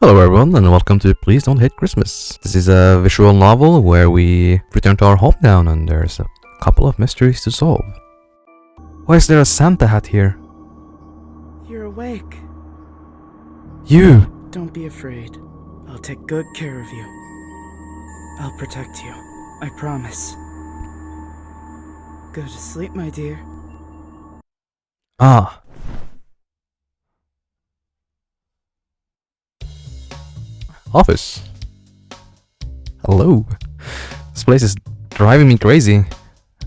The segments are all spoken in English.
Hello everyone and welcome to Please Don't Hate Christmas. This is a visual novel where we return to our hometown and there's a couple of mysteries to solve. Why is there a Santa hat here? You're awake. You! Don't be afraid. I'll take good care of you. I'll protect you. I promise. Go to sleep, my dear. Ah. Office. Hello. This place is driving me crazy.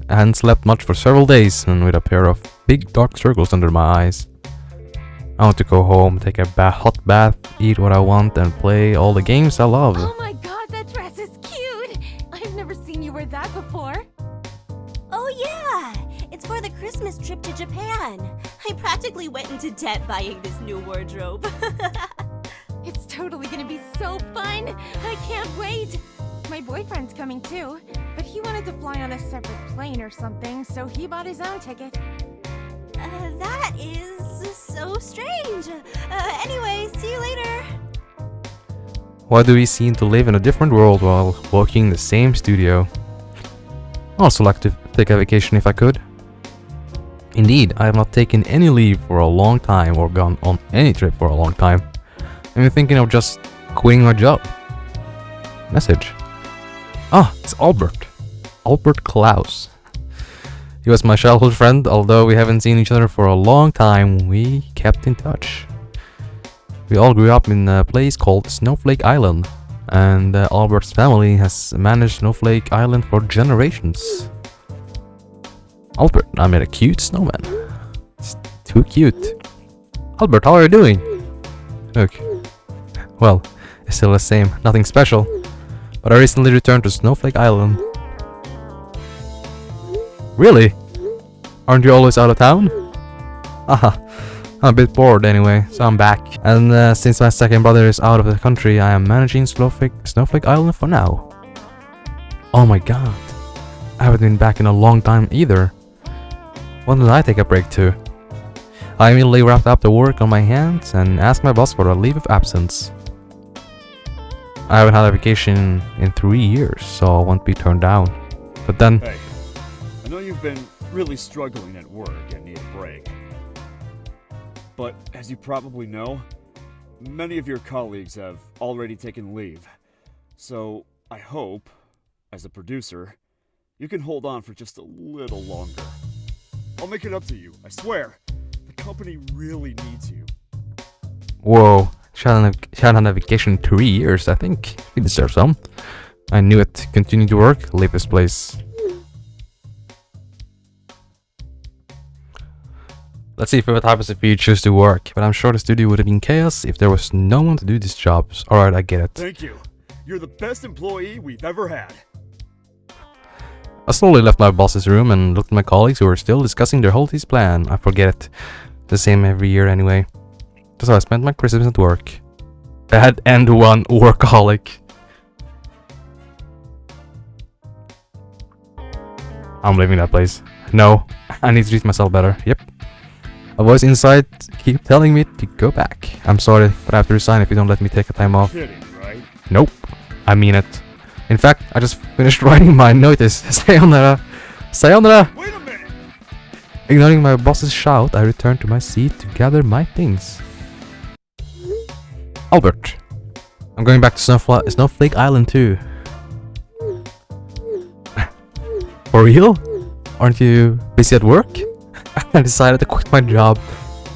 I hadn't slept much for several days and with a pair of big dark circles under my eyes. I want to go home, take a hot bath, eat what I want and play all the games I love. Oh my god, that dress is cute! I've never seen you wear that before. Oh yeah! It's for the Christmas trip to Japan. I practically went into debt buying this new wardrobe. It's totally gonna be so fun! I can't wait! My boyfriend's coming too, but he wanted to fly on a separate plane or something, so he bought his own ticket. That is so strange. Anyway, see you later. Why do we seem to live in a different world while working in the same studio? I'd also like to take a vacation if I could. Indeed, I have not taken any leave for a long time or gone on any trip for a long time. I'm thinking of just quitting my job. Message. Ah, it's Albert. Albert Klaus. He was my childhood friend, although we haven't seen each other for a long time, we kept in touch. We all grew up in a place called Snowflake Island, and Albert's family has managed Snowflake Island for generations. Albert, I made a cute snowman. It's too cute. Albert, how are you doing? Look. Well, it's still the same, nothing special. But I recently returned to Snowflake Island. Really? Aren't you always out of town? Haha, I'm a bit bored anyway, so I'm back. And since my second brother is out of the country, I am managing Snowflake Island for now. Oh my god. I haven't been back in a long time either. When did I take a break to? I immediately wrapped up the work on my hands and asked my boss for a leave of absence. I haven't had a vacation in 3 years, so I won't be turned down. But then... Hey, I know you've been really struggling at work and need a break. But as you probably know, many of your colleagues have already taken leave. So I hope, as a producer, you can hold on for just a little longer. I'll make it up to you, I swear. The company really needs you. Whoa. She hadn't had a vacation in 3 years, I think. He deserves some. I knew it. Continue to work, leave this place. Let's see what happens if you choose to work, but I'm sure the studio would have been chaos if there was no one to do these jobs. Alright, I get it. Thank you. You're the best employee we've ever had. I slowly left my boss's room and looked at my colleagues who were still discussing their holidays plan. I forget it. The same every year anyway. That's how I spent my Christmas at work. Bad and one workaholic. I'm leaving that place. No, I need to treat myself better. Yep. A voice inside keep telling me to go back. I'm sorry, but I have to resign if you don't let me take a time off. Kidding, right? Nope. I mean it. In fact, I just finished writing my notice. Sayonara. Sayonara! Wait a minute! Ignoring my boss's shout, I returned to my seat to gather my things. Albert, I'm going back to Snowflake Island too. For real? Aren't you busy at work? I decided to quit my job.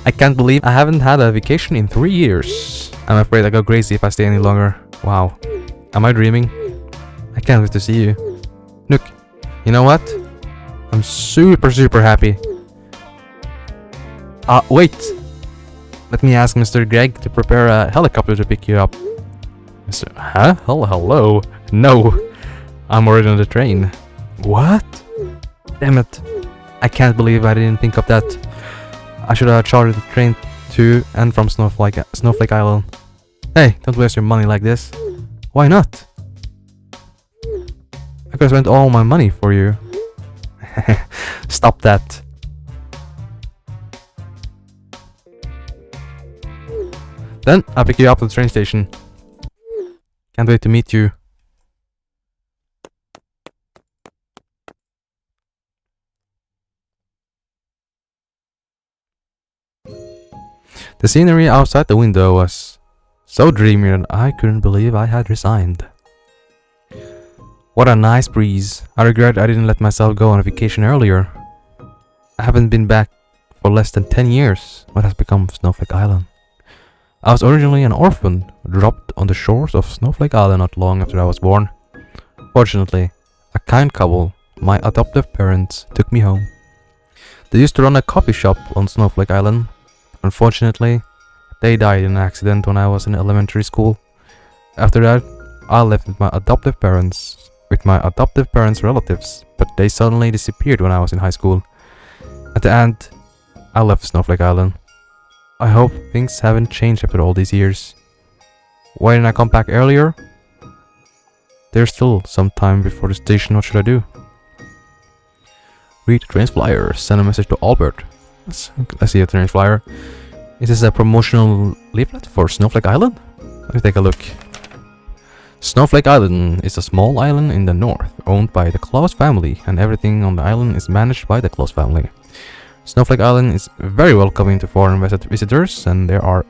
I can't believe I haven't had a vacation in 3 years. I'm afraid I'll go crazy if I stay any longer. Wow. Am I dreaming? I can't wait to see you. Look, you know what? I'm super happy. Wait. Let me ask Mr. Greg to prepare a helicopter to pick you up. Mr. Huh? Hello? No. I'm already on the train. What? Damn it. I can't believe I didn't think of that. I should have chartered the train to and from Snowflake Island. Hey, don't waste your money like this. Why not? I could have spent all my money for you. Stop that. Then I'll pick you up at the train station. Can't wait to meet you. The scenery outside the window was so dreamy that I couldn't believe I had resigned. What a nice breeze. I regret I didn't let myself go on a vacation earlier. I haven't been back for less than 10 years. What has become of Snowflake Island? I was originally an orphan, dropped on the shores of Snowflake Island not long after I was born. Fortunately, a kind couple, my adoptive parents, took me home. They used to run a coffee shop on Snowflake Island. Unfortunately, they died in an accident when I was in elementary school. After that, I lived with my adoptive parents relatives, but they suddenly disappeared when I was in high school. At the end, I left Snowflake Island. I hope things haven't changed after all these years. Why didn't I come back earlier? There's still some time before the station. What should I do? Read the train's flyer. Send a message to Albert. I see a train flyer. Is this a promotional leaflet for Snowflake Island? Let me take a look. Snowflake Island is a small island in the north, owned by the Claus family, and everything on the island is managed by the Claus family. Snowflake Island is very welcoming to foreign visitors, and there are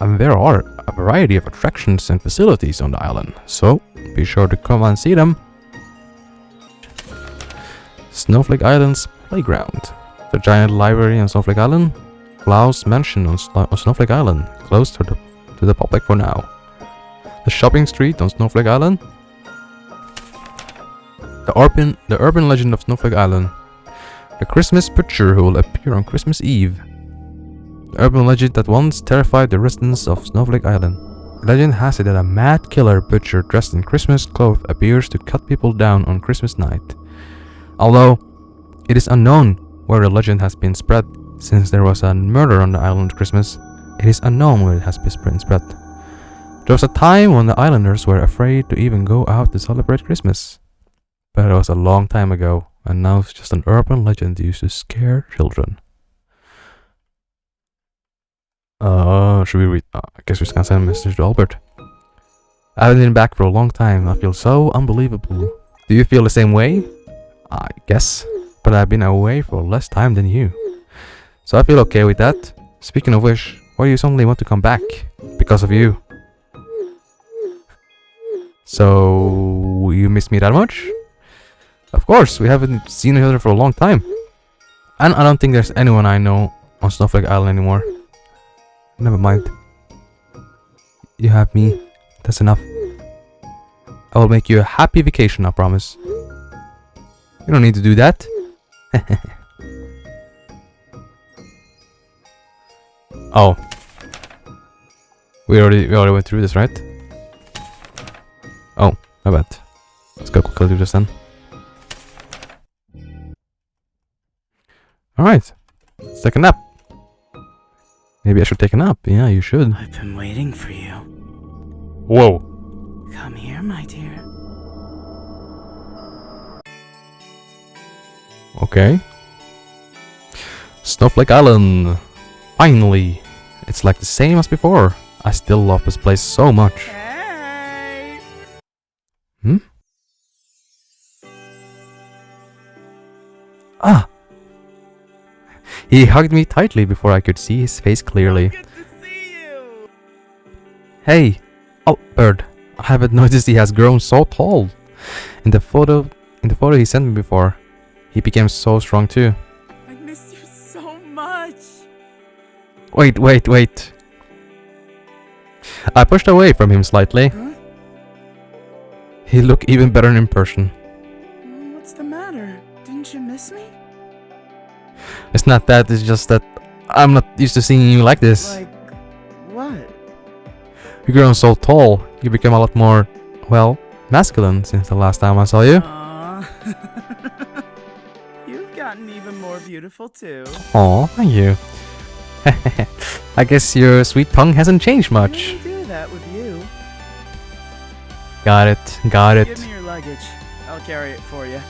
a variety of attractions and facilities on the island, so be sure to come and see them. Snowflake Island's playground. The giant library on Snowflake Island. Klaus Mansion on Snowflake Island, closed to the public for now. The shopping street on Snowflake Island. The urban legend of Snowflake Island. The Christmas butcher who will appear on Christmas Eve. The urban legend that once terrified the residents of Snowflake Island. Legend has it that a mad killer butcher dressed in Christmas clothes appears to cut people down on Christmas night. Although it is unknown where the legend has been spread, since there was a murder on the island at Christmas, it is unknown where it has been spread. There was a time when the islanders were afraid to even go out to celebrate Christmas. But it was a long time ago, and now it's just an urban legend used to scare children. Should we read? I guess we're just gonna send a message to Albert. I haven't been back for a long time. I feel so unbelievable. Do you feel the same way? I guess. But I've been away for less time than you. So I feel okay with that. Speaking of which, why do you suddenly want to come back? Because of you. So you miss me that much? Of course, we haven't seen each other for a long time. And I don't think there's anyone I know on Snowflake Island anymore. Never mind. You have me. That's enough. I will make you a happy vacation, I promise. You don't need to do that. Oh. We already went through this, right? Oh, my bad. Let's go quickly do this then. Alright. Let's take a nap. Maybe I should take a nap. Yeah, you should. I've been waiting for you. Whoa. Come here, my dear. Okay. Snowflake Island. Finally. It's like the same as before. I still love this place so much. Hey! Hmm? Ah! He hugged me tightly before I could see his face clearly. Good to see you! Hey! Albert! I haven't noticed he has grown so tall. In the photo he sent me before, he became so strong too. I missed you so much! Wait. I pushed away from him slightly. Huh? He looked even better in person. What's the matter? Didn't you miss me? It's not that, it's just that I'm not used to seeing you like this. Like, what? You've grown so tall. You become a lot more, well, masculine since the last time I saw you. Aww. You've gotten even more beautiful too. Aw, thank you. I guess your sweet tongue hasn't changed I much. didn't do that with you. Got it. Give me your luggage. I'll carry it for you.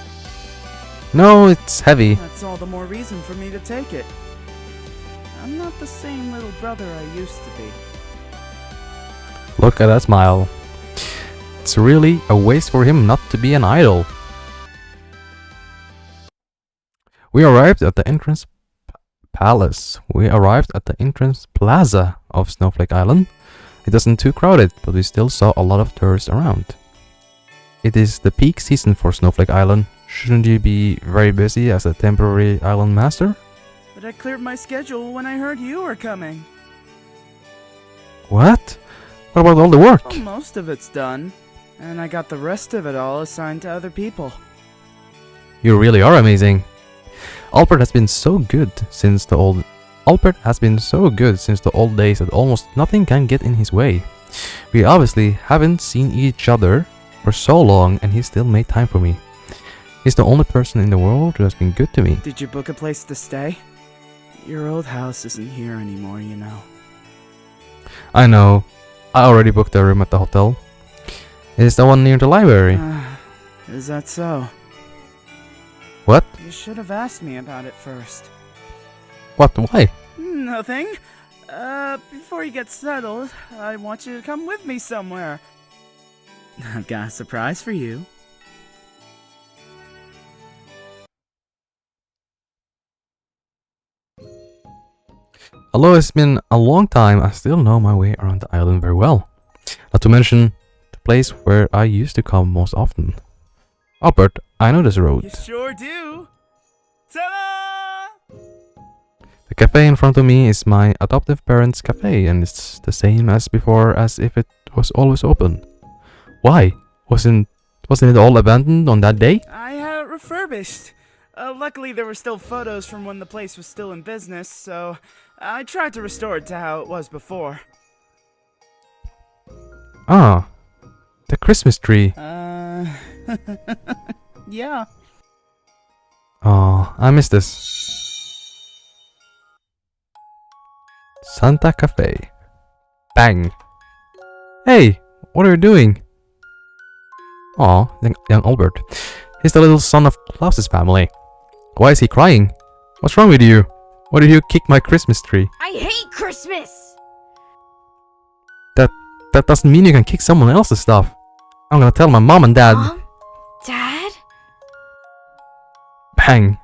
No, it's heavy. That's all the more reason for me to take it. I'm not the same little brother I used to be. Look at that smile. It's really a waste for him not to be an idol. We arrived at the entrance palace. We arrived at the entrance plaza of Snowflake Island. It wasn't too crowded, but we still saw a lot of tourists around. It is the peak season for Snowflake Island. Shouldn't you be very busy as a temporary island master? But I cleared my schedule when I heard you were coming. What? What about all the work? Well, most of it's done, and I got the rest of it all assigned to other people. You really are amazing. Albert has been so good since the old days that almost nothing can get in his way. We obviously haven't seen each other for so long, and he still made time for me. He's the only person in the world who has been good to me. Did you book a place to stay? Your old house isn't here anymore, you know. I know. I already booked a room at the hotel. It is the one near the library. Is that so? What? You should have asked me about it first. What? Why? Nothing. Before you get settled, I want you to come with me somewhere. I've got a surprise for you. Although it's been a long time, I still know my way around the island very well. Not to mention the place where I used to come most often. Albert, I know this road. You sure do. Ta-da! The cafe in front of me is my adoptive parents' cafe, and it's the same as before, as if it was always open. Why? Wasn't it all abandoned on that day? I had it refurbished. Luckily, there were still photos from when the place was still in business, so I tried to restore it to how it was before. Ah, the Christmas tree. Yeah. Oh, I miss this. Santa Cafe. Bang. Hey, what are you doing? Aw, young Albert. He's the little son of Klaus's family. Why is he crying? What's wrong with you? Why did you kick my Christmas tree? I hate Christmas! That doesn't mean you can kick someone else's stuff. I'm gonna tell my mom and dad. Mom? Dad? Bang.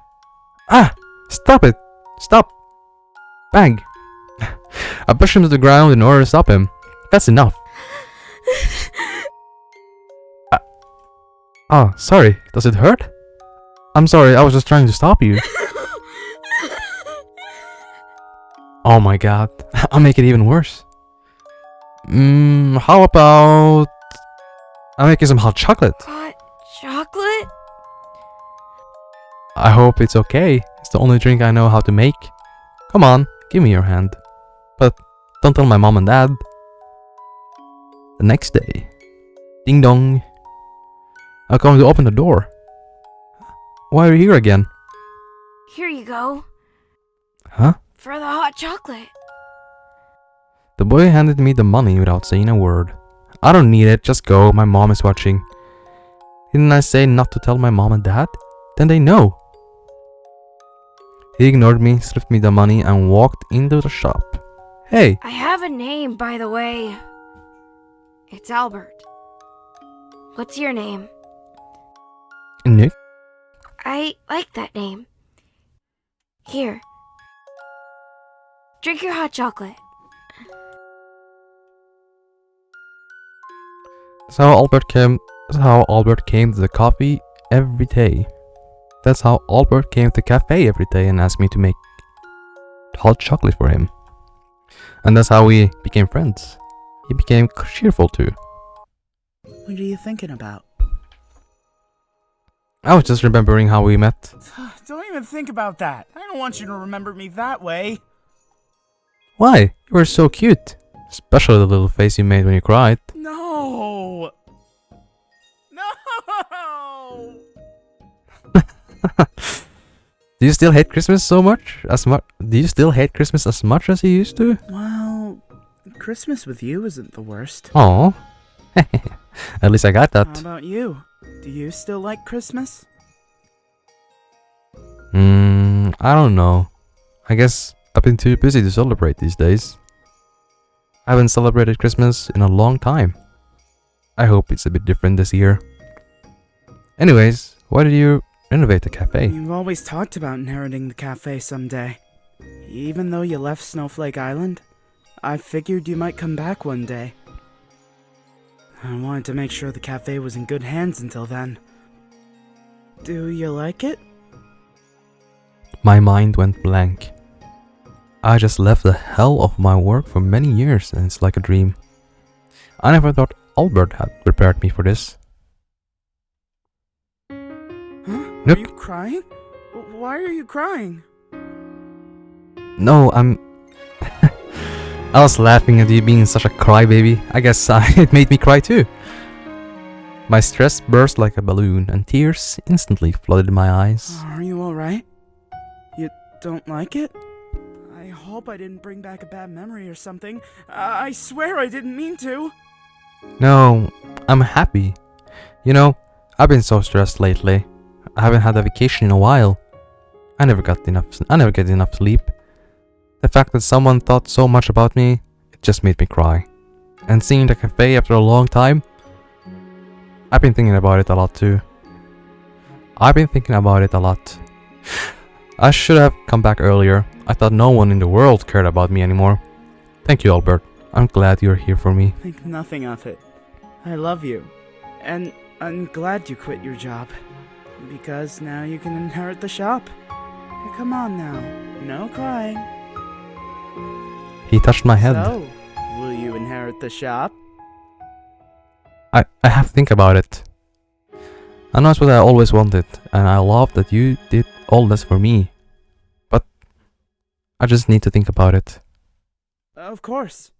Ah! Stop it! Stop! Bang! I pushed him to the ground in order to stop him. That's enough. Oh, sorry. Does it hurt? I'm sorry, I was just trying to stop you. Oh my god. I'll make it even worse. How about... I'm making some hot chocolate. Hot chocolate? I hope it's okay. It's the only drink I know how to make. Come on, give me your hand. But don't tell my mom and dad. The next day. Ding dong. I'm going to open the door. Why are you here again? Here you go. Huh? For the hot chocolate. The boy handed me the money without saying a word. I don't need it, just go, my mom is watching. Didn't I say not to tell my mom and dad? Then they know. He ignored me, slipped me the money, and walked into the shop. Hey! I have a name, by the way. It's Albert. What's your name? Nick? I like that name. Here. Drink your hot chocolate. That's how Albert came to the coffee every day. That's how Albert came to the cafe every day and asked me to make hot chocolate for him. And that's how we became friends. He became cheerful too. What are you thinking about? I was just remembering how we met. Don't even think about that. I don't want you to remember me that way. Why? You were so cute. Especially the little face you made when you cried. No! No! Do you still hate Christmas so much? Do you still hate Christmas as much as you used to? Well, Christmas with you isn't the worst. Aw. At least I got that. How about you? Do you still like Christmas? I don't know. I guess I've been too busy to celebrate these days. I haven't celebrated Christmas in a long time. I hope it's a bit different this year. Anyways, why did you renovate the cafe? You've always talked about inheriting the cafe someday. Even though you left Snowflake Island, I figured you might come back one day. I wanted to make sure the cafe was in good hands until then. Do you like it? My mind went blank. I just left the hell of my work for many years and it's like a dream. I never thought Albert had prepared me for this. Huh? Nope. Are you crying? Why are you crying? No, I was laughing at you being such a crybaby. I guess it made me cry too. My stress burst like a balloon and tears instantly flooded my eyes. Are you alright? You don't like it? I hope I didn't bring back a bad memory or something. I swear I didn't mean to. No, I'm happy. You know, I've been so stressed lately. I haven't had a vacation in a while. I never get enough sleep. The fact that someone thought so much about me, it just made me cry. And seeing the cafe after a long time, I've been thinking about it a lot too. I should have come back earlier. I thought no one in the world cared about me anymore. Thank you, Albert. I'm glad you're here for me. Think nothing of it. I love you. And I'm glad you quit your job. Because now you can inherit the shop. Come on now. No crying. He touched my head. So, will you inherit the shop? I have to think about it. I know it's what I always wanted, and I love that you did all this for me. But I just need to think about it. Of course.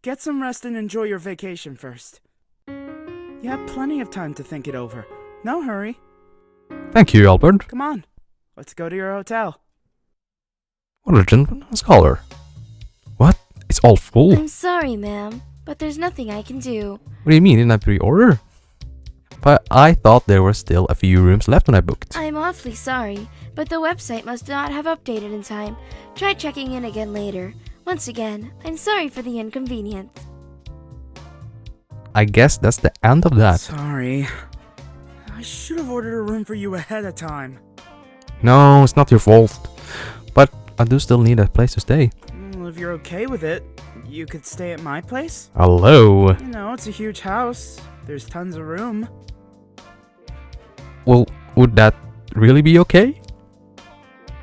Get some rest and enjoy your vacation first. You have plenty of time to think it over. No hurry. Thank you, Albert. Come on. Let's go to your hotel. What a gentleman, a scholar. What? It's all full? I'm sorry, ma'am, but there's nothing I can do. What do you mean? Didn't I pre-order? But I thought there were still a few rooms left when I booked. I'm awfully sorry, but the website must not have updated in time. Try checking in again later. Once again, I'm sorry for the inconvenience. I guess that's the end of that. Sorry. I should have ordered a room for you ahead of time. No, it's not your fault. But I do still need a place to stay. Well, if you're okay with it, you could stay at my place. Hello. You know, it's a huge house. There's tons of room. Well, would that really be okay?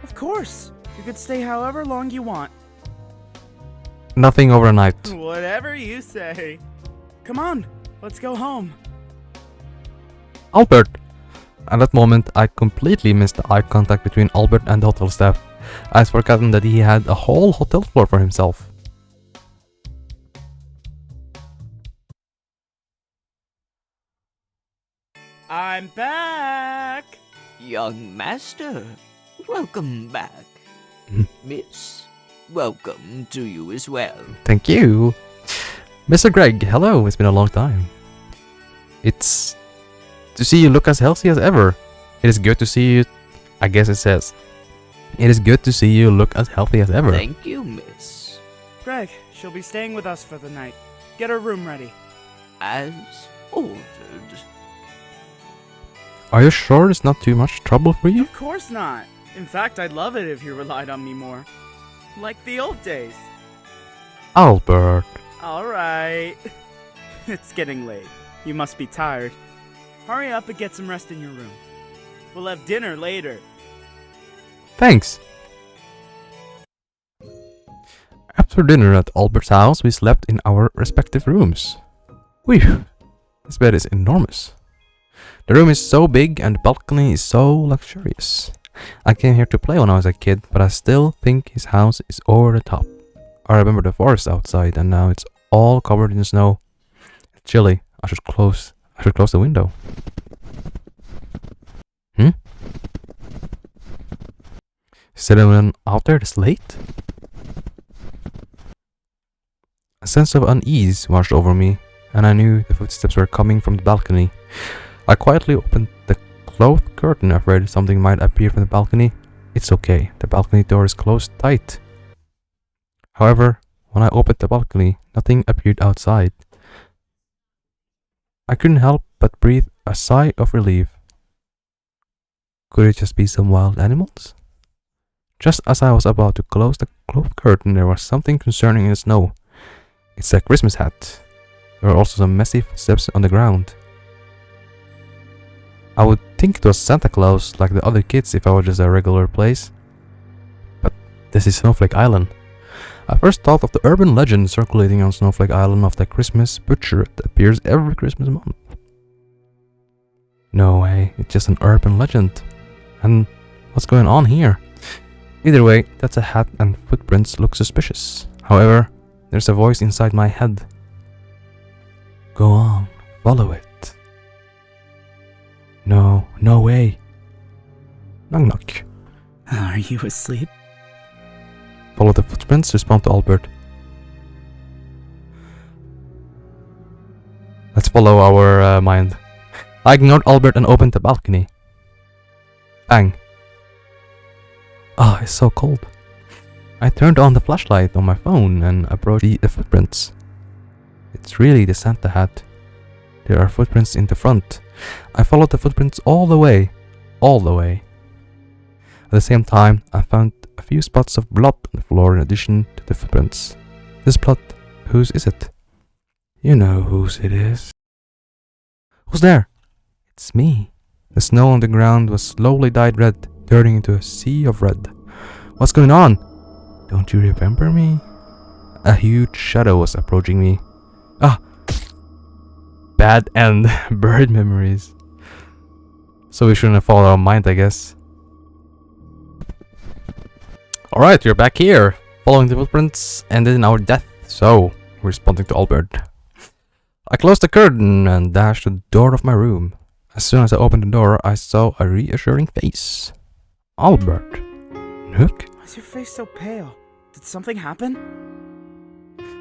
Of course. You could stay however long you want. Nothing overnight. Whatever you say. Come on, let's go home. Albert! At that moment, I completely missed the eye contact between Albert and the hotel staff. I'd forgotten that he had a whole hotel floor for himself. I'm back! Young master, welcome back. Miss, welcome to you as well. Thank you. Mr. Greg, hello, it's been a long time. It's to see you look as healthy as ever. It is good to see you, I guess it says. It is good to see you look as healthy as ever. Thank you, miss. Greg, she'll be staying with us for the night. Get her room ready. As ordered. Are you sure it's not too much trouble for you? Of course not. In fact, I'd love it if you relied on me more. Like the old days. Albert. Alright. It's getting late. You must be tired. Hurry up and get some rest in your room. We'll have dinner later. Thanks. After dinner at Albert's house, we slept in our respective rooms. Whew, this bed is enormous. The room is so big and the balcony is so luxurious. I came here to play when I was a kid, but I still think his house is over the top. I remember the forest outside and now it's all covered in snow. It's chilly. I should close the window. Is anyone out there this late? A sense of unease washed over me, and I knew the footsteps were coming from the balcony. I quietly opened the cloth curtain, afraid something might appear from the balcony. It's okay, the balcony door is closed tight. However, when I opened the balcony, nothing appeared outside. I couldn't help but breathe a sigh of relief. Could it just be some wild animals? Just as I was about to close the curtain, there was something concerning in the snow. It's a Christmas hat. There were also some messy footsteps on the ground. I would think it was Santa Claus, like the other kids, if I were just a regular place. But this is Snowflake Island. I first thought of the urban legend circulating on Snowflake Island of the Christmas butcher that appears every Christmas month. No way, it's just an urban legend. And what's going on here? Either way, that's a hat and footprints look suspicious. However, there's a voice inside my head. Go on, follow it. No way. Knock knock. Are you asleep? Follow the footprints, respond to Albert. Let's follow our mind. I ignored Albert and opened the balcony. Bang. Ah, it's so cold. I turned on the flashlight on my phone and approached the footprints. It's really the Santa hat. There are footprints in the front. I followed the footprints all the way. At the same time, I found a few spots of blood on the floor in addition to the footprints. This blood, whose is it? You know whose it is. Who's there? It's me. The snow on the ground was slowly dyed red, turning into a sea of red. What's going on? Don't you remember me? A huge shadow was approaching me. Ah! Bad end. Buried memories. So we shouldn't have followed our mind, I guess. Alright, you're back here. Following the footprints ended in our death, so responding to Albert. I closed the curtain and dashed to the door of my room. As soon as I opened the door, I saw a reassuring face. Albert. Nook? Why's your face so pale? Did something happen?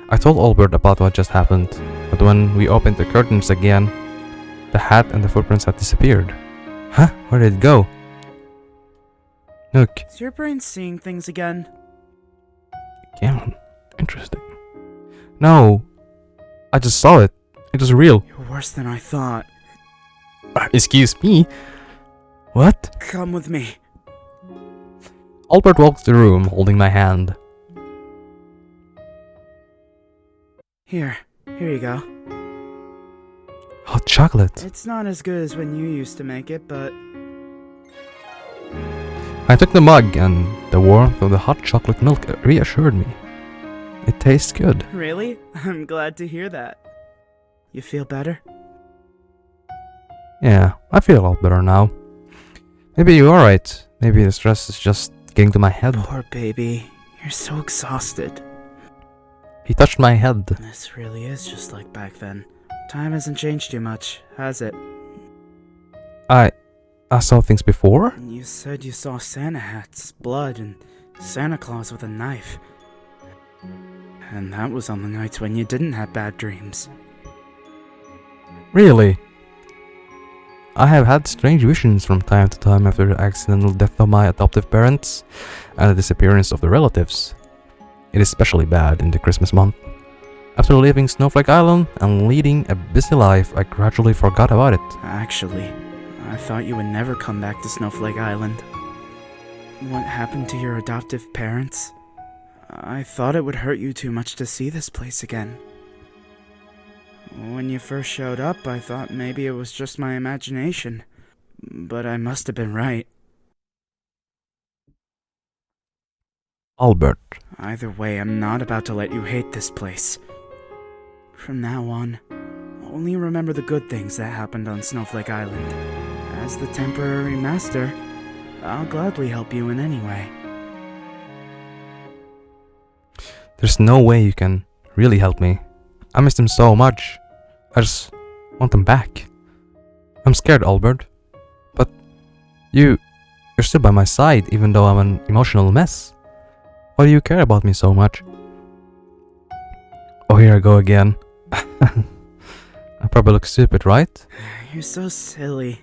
I told Albert about what just happened, but when we opened the curtains again, the hat and the footprints had disappeared. Huh? Where did it go? Nook. Is your brain seeing things again? Again? Interesting. No. I just saw it. It was real. You're worse than I thought. Excuse me? What? Come with me. Albert walked the room, holding my hand. Here you go. Hot chocolate. It's not as good as when you used to make it, but... I took the mug and the warmth of the hot chocolate milk reassured me. It tastes good. Really? I'm glad to hear that. You feel better? Yeah, I feel a lot better now. Maybe you're right. Maybe the stress is just getting to my head. Poor baby. You're so exhausted. He touched my head. This really is just like back then. Time hasn't changed too much, has it? I saw things before? You said you saw Santa hats, blood, and Santa Claus with a knife. And that was on the nights when you didn't have bad dreams. Really? I have had strange visions from time to time after the accidental death of my adoptive parents and the disappearance of the relatives. It is especially bad in the Christmas month. After leaving Snowflake Island and leading a busy life, I gradually forgot about it. Actually, I thought you would never come back to Snowflake Island. What happened to your adoptive parents? I thought it would hurt you too much to see this place again. When you first showed up, I thought maybe it was just my imagination. But I must have been right. Albert. Either way, I'm not about to let you hate this place. From now on, only remember the good things that happened on Snowflake Island. As the temporary master, I'll gladly help you in any way. There's no way you can really help me. I missed him so much. I just want him back. I'm scared, Albert. But you're still by my side, even though I'm an emotional mess. Why do you care about me so much? Oh, here I go again. I probably look stupid, right? You're so silly.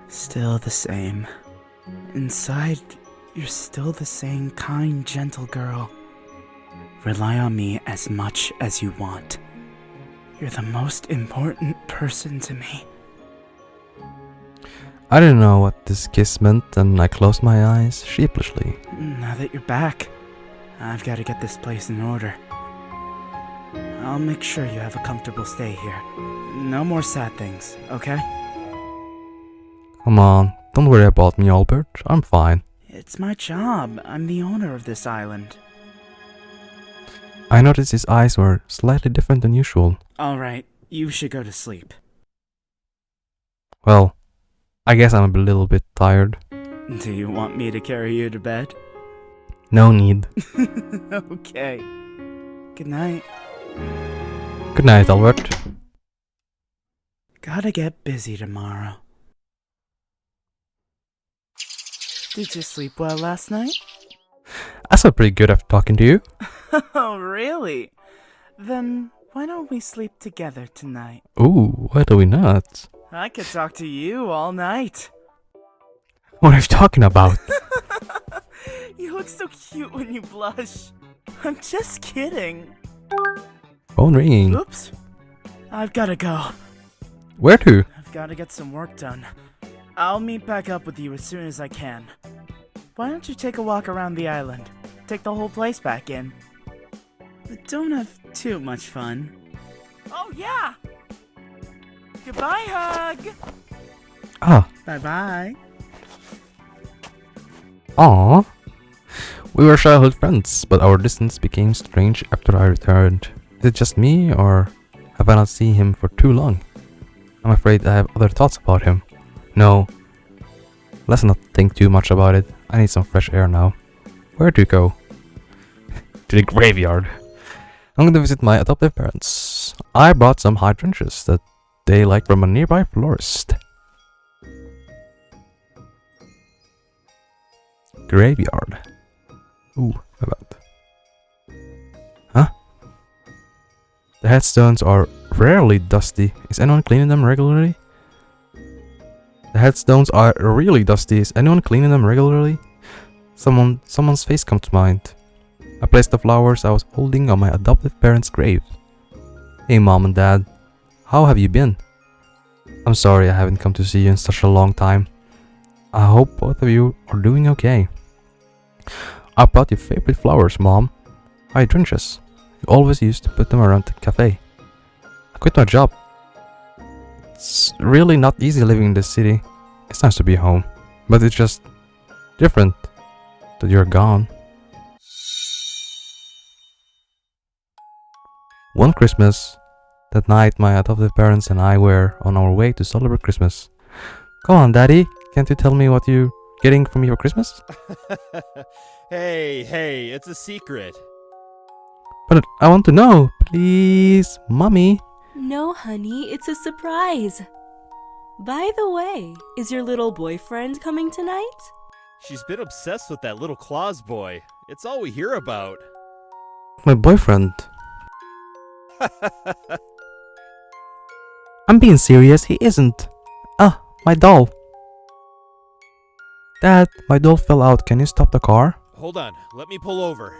Still the same. Inside, you're still the same kind, gentle girl. Rely on me as much as you want. You're the most important person to me. I didn't know what this kiss meant, and I closed my eyes sheepishly. Now that you're back, I've got to get this place in order. I'll make sure you have a comfortable stay here. No more sad things, okay? Come on, don't worry about me, Albert. I'm fine. It's my job. I'm the owner of this island. I noticed his eyes were slightly different than usual. Alright, you should go to sleep. Well, I guess I'm a little bit tired. Do you want me to carry you to bed? No need. Okay. Good night. Good night, Albert. Gotta get busy tomorrow. Did you sleep well last night? I felt pretty good after talking to you. Oh, really? Then why don't we sleep together tonight? Ooh, why do we not? I could talk to you all night. What are you talking about? You look so cute when you blush. I'm just kidding. Phone ringing. Oops. I've gotta go. Where to? I've gotta get some work done. I'll meet back up with you as soon as I can. Why don't you take a walk around the island? Take the whole place back in. But don't have too much fun. Oh, yeah! Goodbye, hug! Ah. Bye-bye. Aww. We were childhood friends, but our distance became strange after I returned. Is it just me, or have I not seen him for too long? I'm afraid I have other thoughts about him. No. Let's not think too much about it. I need some fresh air now. Where to go? To the graveyard. I'm going to visit my adoptive parents. I brought some hydrangeas that they like from a nearby florist. Graveyard. Ooh, what about? Huh? The headstones are rarely dusty. Is anyone cleaning them regularly? The headstones are really dusty. Is anyone cleaning them regularly? Someone's face comes to mind. I placed the flowers I was holding on my adoptive parents' grave. Hey Mom and Dad, how have you been? I'm sorry I haven't come to see you in such a long time. I hope both of you are doing okay. I brought your favorite flowers, Mom. Hydrangeas. You always used to put them around the cafe. I quit my job. It's really not easy living in this city. It's nice to be home, but it's just different that you're gone. One Christmas, that night my adoptive parents and I were on our way to celebrate Christmas. Come on, Daddy, can't you tell me what you're getting for me for Christmas? Hey, it's a secret. But I want to know, please, Mommy. No, honey, it's a surprise. By the way, is your little boyfriend coming tonight? She's been obsessed with that little Claus boy. It's all we hear about. My boyfriend. I'm being serious, he isn't. Ah, my doll. Dad, my doll fell out. Can you stop the car? Hold on, let me pull over.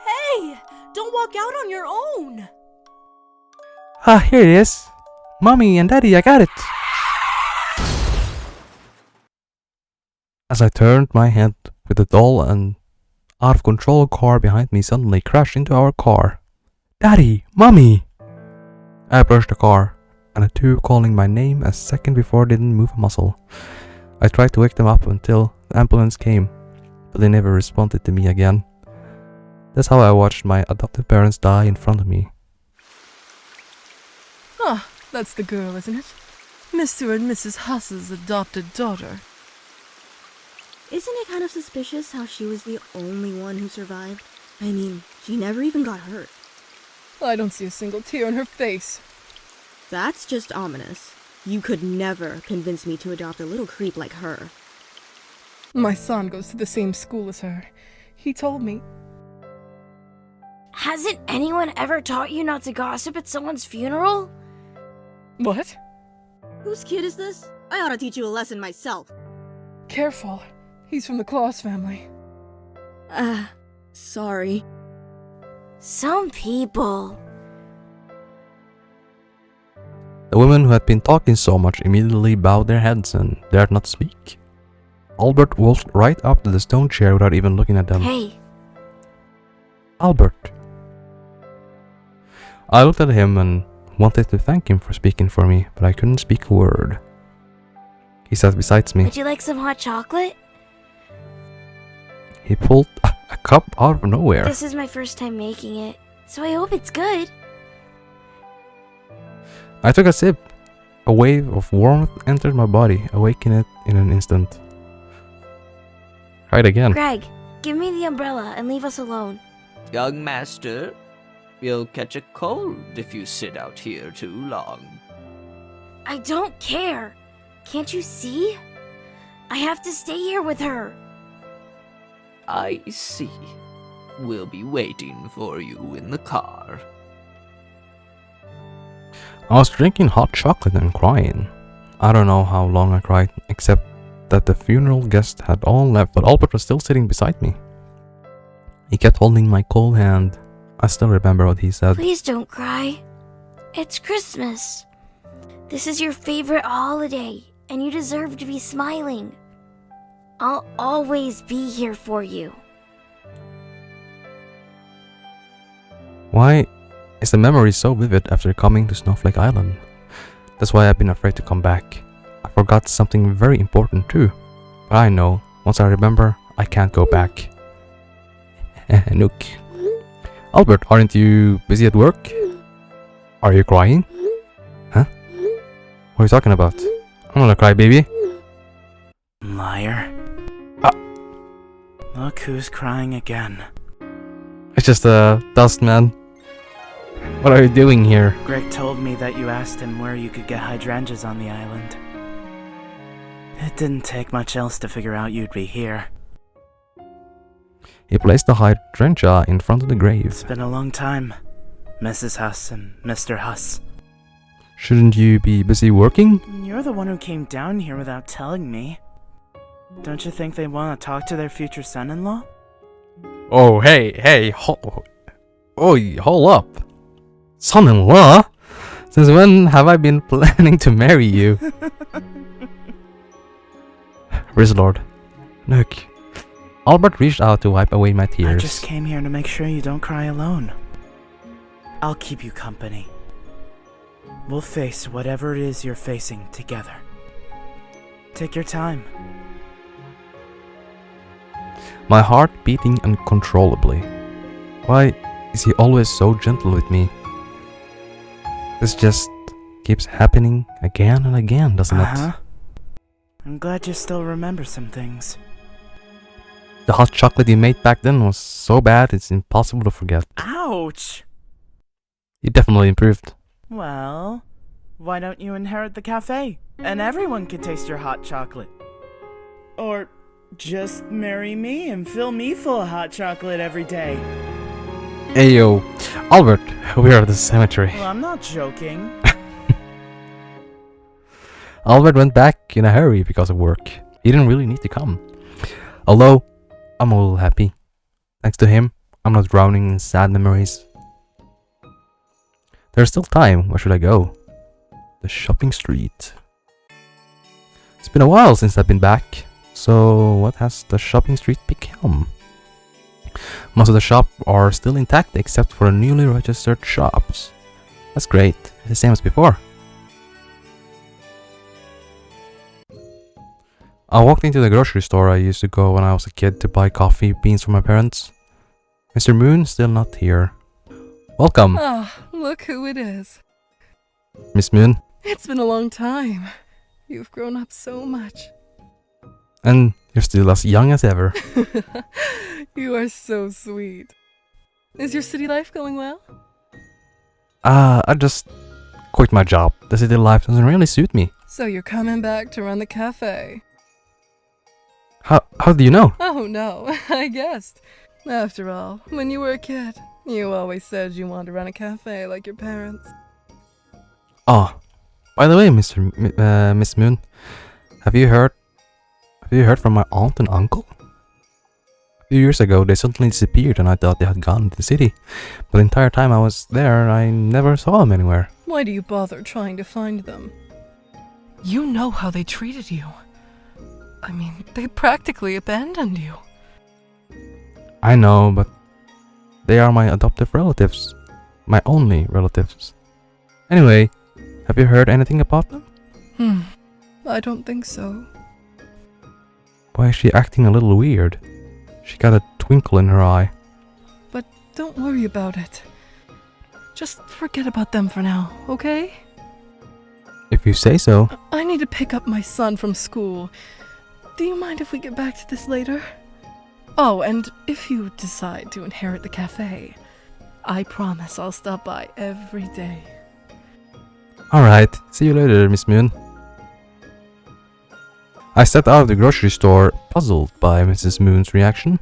Hey, don't walk out on your own. Ah, here it is. Mommy and Daddy, I got it. As I turned my head with the doll, an out-of-control car behind me suddenly crashed into our car. Daddy! Mommy! I approached the car, and the two calling my name a second before didn't move a muscle. I tried to wake them up until the ambulance came, but they never responded to me again. That's how I watched my adoptive parents die in front of me. Ah, that's the girl, isn't it? Mr. and Mrs. Huss's adopted daughter. Isn't it kind of suspicious how she was the only one who survived? I mean, she never even got hurt. I don't see a single tear on her face. That's just ominous. You could never convince me to adopt a little creep like her. My son goes to the same school as her. He told me. Hasn't anyone ever taught you not to gossip at someone's funeral? What? Whose kid is this? I ought to teach you a lesson myself. Careful. He's from the Claus family. Sorry. Some people. The women who had been talking so much immediately bowed their heads and dared not speak. Albert walked right up to the stone chair without even looking at them. Hey. Albert. I looked at him and wanted to thank him for speaking for me, but I couldn't speak a word. He sat beside me. Would you like some hot chocolate? He pulled a cup out of nowhere. This is my first time making it, so I hope it's good. I took a sip. A wave of warmth entered my body, awakening it in an instant. Tried again. Greg, give me the umbrella and leave us alone. Young master, you'll catch a cold if you sit out here too long. I don't care. Can't you see? I have to stay here with her. I see. We'll be waiting for you in the car. I was drinking hot chocolate and crying. I don't know how long I cried, except that the funeral guests had all left, but Albert was still sitting beside me. He kept holding my cold hand. I still remember what he said. Please don't cry. It's Christmas. This is your favorite holiday, and you deserve to be smiling. I'll always be here for you. Why is the memory so vivid after coming to Snowflake Island? That's why I've been afraid to come back. I forgot something very important too. But I know, once I remember, I can't go back. Nook. Albert, aren't you busy at work? Are you crying? Huh? What are you talking about? I'm not a crybaby. Liar. Look who's crying again. It's just a dust man. What are you doing here? Greg told me that you asked him where you could get hydrangeas on the island. It didn't take much else to figure out you'd be here. He placed the hydrangea in front of the grave. It's been a long time, Mrs. Huss and Mr. Huss. Shouldn't you be busy working? You're the one who came down here without telling me. Don't you think they want to talk to their future son-in-law? Oh, hey, hold up. Son-in-law? Since when have I been planning to marry you? Rizlord. Look. Albert reached out to wipe away my tears. I just came here to make sure you don't cry alone. I'll keep you company. We'll face whatever it is you're facing together. Take your time. My heart beating uncontrollably. Why is he always so gentle with me? This just keeps happening again and again, doesn't it? I'm glad you still remember some things. The hot chocolate you made back then was so bad it's impossible to forget. Ouch! You definitely improved. Well, why don't you inherit the cafe? And everyone can taste your hot chocolate. Or just marry me and fill me full of hot chocolate every day. Ayo, Albert, we are at the cemetery. Well, I'm not joking. Albert went back in a hurry because of work. He didn't really need to come. Although, I'm a little happy. Thanks to him, I'm not drowning in sad memories. There's still time. Where should I go? The shopping street. It's been a while since I've been back. So, what has the shopping street become? Most of the shops are still intact except for the newly registered shops. That's great. It's the same as before. I walked into the grocery store I used to go when I was a kid to buy coffee beans for my parents. Mr. Moon still not here. Welcome. Ah, look who it is. Miss Moon. It's been a long time. You've grown up so much. And you're still as young as ever. You are so sweet. Is your city life going well? I just quit my job. The city life doesn't really suit me. So you're coming back to run the cafe? How do you know? Oh no, I guessed. After all, when you were a kid, you always said you wanted to run a cafe like your parents. Oh, by the way, Miss Moon, have you heard from my aunt and uncle? few years ago, they suddenly disappeared and I thought they had gone to the city. But the entire time I was there, I never saw them anywhere. Why do you bother trying to find them? You know how they treated you. I mean, they practically abandoned you. I know, but they are my adoptive relatives. My only relatives. Anyway, have you heard anything about them? I don't think so. Why is she acting a little weird? She got a twinkle in her eye. But don't worry about it. Just forget about them for now, okay? If you say so. I need to pick up my son from school. Do you mind if we get back to this later? Oh, and if you decide to inherit the cafe, I promise I'll stop by every day. Alright, see you later, Miss Moon. I stepped out of the grocery store, puzzled by Mrs. Moon's reaction.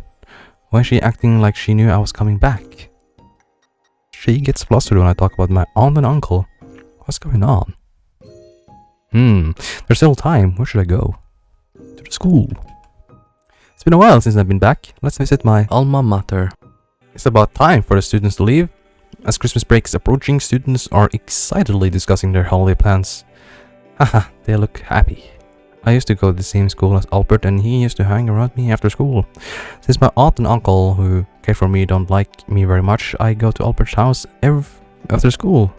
Why is she acting like she knew I was coming back? She gets flustered when I talk about my aunt and uncle. What's going on? There's still time. Where should I go? To the school. It's been a while since I've been back. Let's visit my alma mater. It's about time for the students to leave. As Christmas break is approaching, students are excitedly discussing their holiday plans. Haha, they look happy. I used to go to the same school as Albert and he used to hang around me after school. Since my aunt and uncle who care for me don't like me very much, I go to Albert's house after school.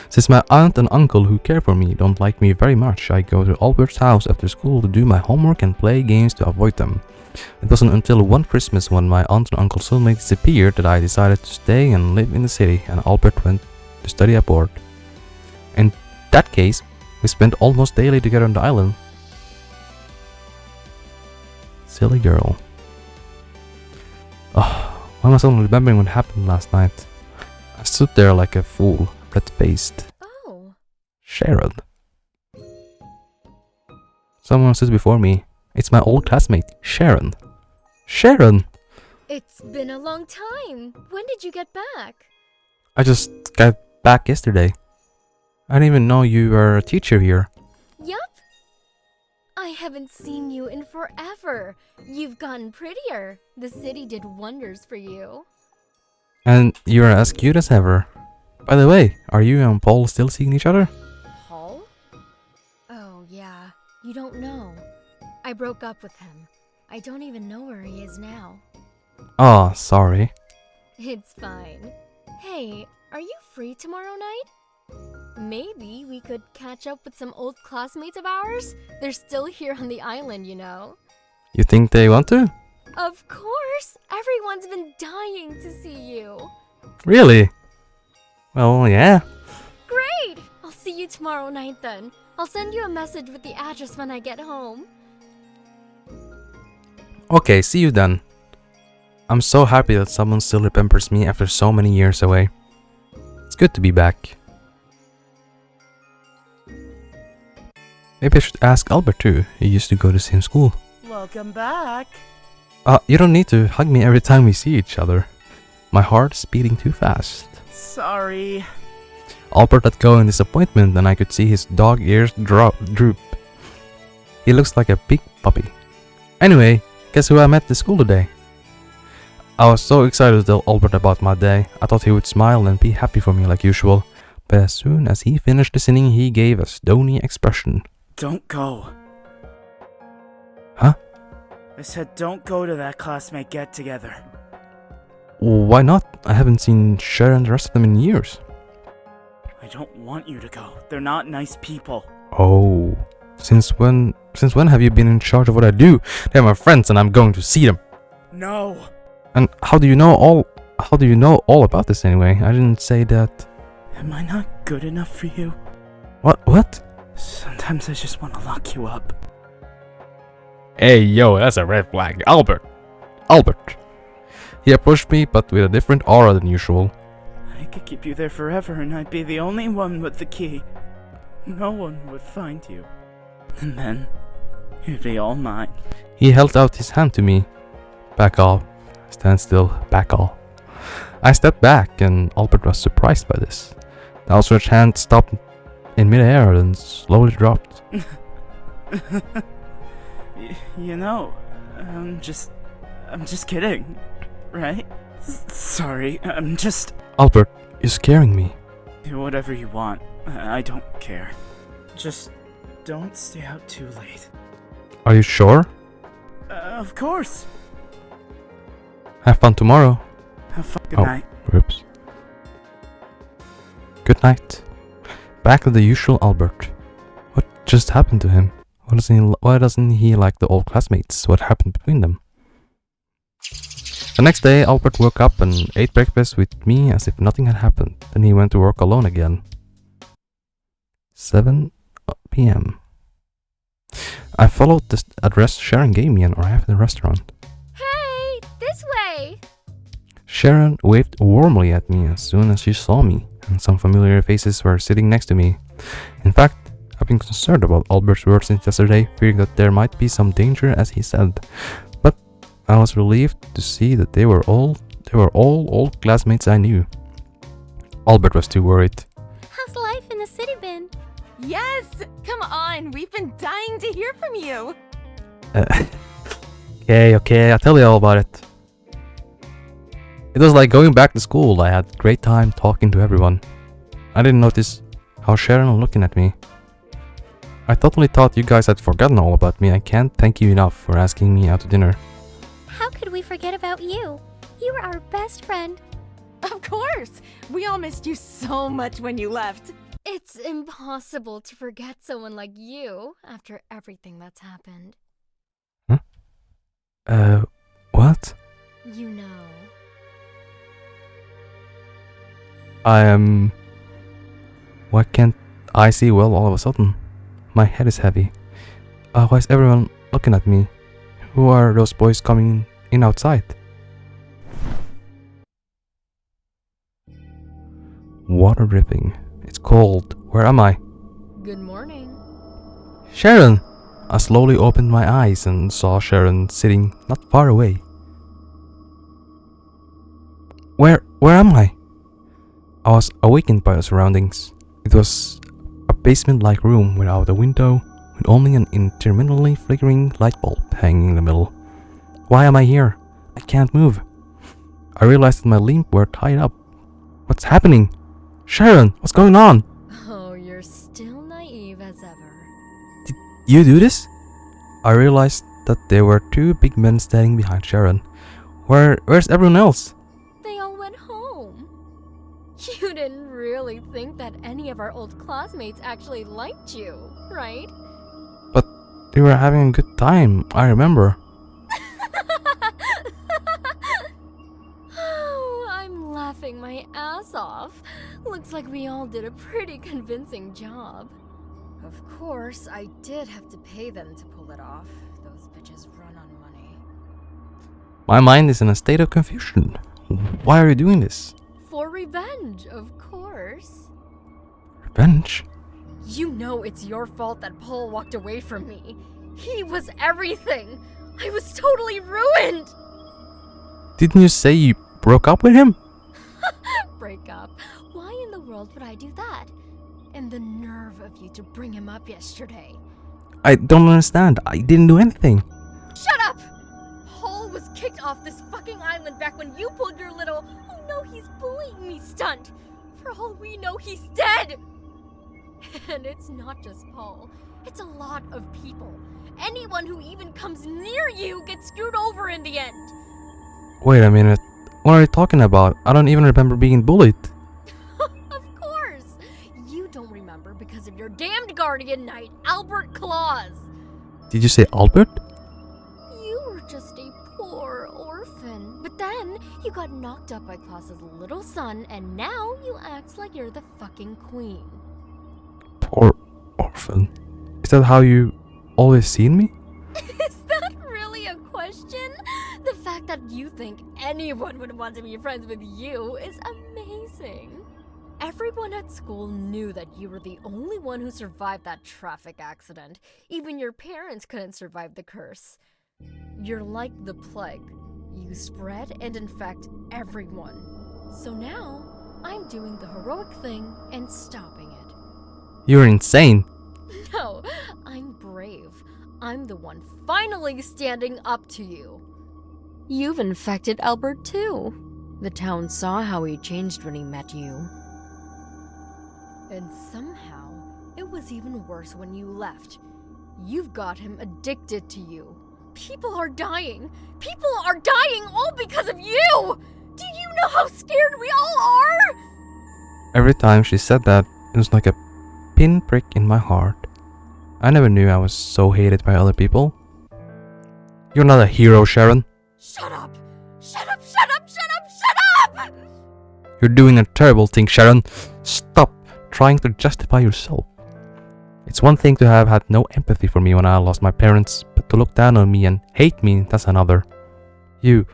Since my aunt and uncle who care for me don't like me very much, I go to Albert's house after school to do my homework and play games to avoid them. It wasn't until one Christmas when my aunt and uncle suddenly disappeared that I decided to stay and live in the city and Albert went to study abroad. In that case, we spent almost daily together on the island. Silly girl. Oh, why am I suddenly remembering what happened last night? I stood there like a fool, red-faced. Oh. Sharon. Someone stood before me. It's my old classmate, Sharon. Sharon! It's been a long time. When did you get back? I just got back yesterday. I didn't even know you were a teacher here. Yup. I haven't seen you in forever. You've gotten prettier. The city did wonders for you. And you're as cute as ever. By the way, are you and Paul still seeing each other? Paul? Oh, yeah. You don't know. I broke up with him. I don't even know where he is now. Oh, sorry. It's fine. Hey, are you free tomorrow night? Maybe we could catch up with some old classmates of ours? They're still here on the island, you know. You think they want to? Of course! Everyone's been dying to see you. Really? Well, yeah. Great! I'll see you tomorrow night then. I'll send you a message with the address when I get home. Okay, see you then. I'm so happy that someone still remembers me after so many years away. It's good to be back. Maybe I should ask Albert too. He used to go to the same school. Welcome back. You don't need to hug me every time we see each other. My heart's beating too fast. Sorry. Albert let go in disappointment and I could see his dog ears droop. He looks like a big puppy. Anyway, guess who I met at school today? I was so excited to tell Albert about my day. I thought he would smile and be happy for me like usual. But as soon as he finished listening, he gave a stony expression. Don't go. Huh? I said don't go to that classmate get-together. Why not? I haven't seen Sharon and the rest of them in years. I don't want you to go. They're not nice people. Oh. Since when have you been in charge of what I do? They're my friends and I'm going to see them. No. And how do you know all about this anyway? I didn't say that. Am I not good enough for you? What? Sometimes I just want to lock you up. Hey yo, that's a red flag. Albert. He approached me but with a different aura than usual. I could keep you there forever and I'd be the only one with the key. No one would find you. And then, you'd be all mine. He held out his hand to me. Back off. Stand still. Back off. I stepped back and Albert was surprised by this. The outstretched hand stopped in midair and slowly dropped. You know, I'm just I'm just kidding, right? Sorry, I'm just... Albert, you're scaring me. Whatever you want, I don't care. Just don't stay out too late. Are you sure? Of course. Have fun tomorrow. Have fun. Good night. Oops. Good night. Back to the usual Albert. What just happened to him? Why doesn't he like the old classmates? What happened between them? The next day, Albert woke up and ate breakfast with me as if nothing had happened. Then he went to work alone again. 7 p.m. I followed the address Sharon gave me and arrived at the restaurant. Hey, this way! Sharon waved warmly at me as soon as she saw me, and some familiar faces were sitting next to me. In fact, I've been concerned about Albert's words since yesterday, fearing that there might be some danger as he said. But I was relieved to see that they were all old classmates I knew. Albert was too worried. How's life in the city been? Yes! Come on, we've been dying to hear from you. Okay, I'll tell you all about it. It was like going back to school. I had a great time talking to everyone. I didn't notice how Sharon was looking at me. I totally thought you guys had forgotten all about me. I can't thank you enough for asking me out to dinner. How could we forget about you? You were our best friend. Of course! We all missed you so much when you left. It's impossible to forget someone like you after everything that's happened. Huh? What? You know. Why can't I see well all of a sudden? My head is heavy. Why is everyone looking at me? Who are those boys coming in outside? Water dripping. It's cold. Where am I? Good morning. Sharon! I slowly opened my eyes and saw Sharon sitting not far away. Where am I? I was awakened by the surroundings. It was a basement-like room without a window, with only an intermittently flickering light bulb hanging in the middle. Why am I here? I can't move. I realized that my limbs were tied up. What's happening? Sharon, what's going on? Oh, you're still naive as ever. Did you do this? I realized that there were two big men standing behind Sharon. Where's everyone else? They all went home. You didn't really think that any of our old classmates actually liked you, right? But they were having a good time, I remember. Oh, I'm laughing my ass off. Looks like we all did a pretty convincing job. Of course, I did have to pay them to pull it off. Those bitches run on money. My mind is in a state of confusion. Why are you doing this? For revenge, of course. Revenge? You know it's your fault that Paul walked away from me. He was everything. I was totally ruined. Didn't you say you broke up with him? Break up? Why in the world would I do that? And the nerve of you to bring him up yesterday. I don't understand. I didn't do anything. Shut up! Paul was kicked off this fucking island back when you pulled your little, oh no, he's bullying me stunt. For all we know, he's dead! And it's not just Paul. It's a lot of people. Anyone who even comes near you gets screwed over in the end. Wait a minute. What are you talking about? I don't even remember being bullied. Of course! You don't remember because of your damned guardian knight, Albert Claus. Did you say Albert? You were just a poor orphan. But then, you got knocked up by Claus's little son, and now you act like you're the fucking queen. Poor orphan. Is that how you always seen me? Is that really a question? The fact that you think anyone would want to be friends with you is amazing. Everyone at school knew that you were the only one who survived that traffic accident. Even your parents couldn't survive the curse. You're like the plague. You spread and infect everyone. So now, I'm doing the heroic thing and stopping it. You're insane. No, I'm brave. I'm the one finally standing up to you. You've infected Albert too. The town saw how he changed when he met you. And somehow, it was even worse when you left. You've got him addicted to you. People are dying. People are dying all because of you! Do you know how scared we all are? Every time she said that, it was like a pinprick in my heart. I never knew I was so hated by other people. You're not a hero, Sharon. Shut up! Shut up, shut up, shut up, shut up! You're doing a terrible thing, Sharon. Stop trying to justify yourself. It's one thing to have had no empathy for me when I lost my parents, but to look down on me and hate me, that's another. You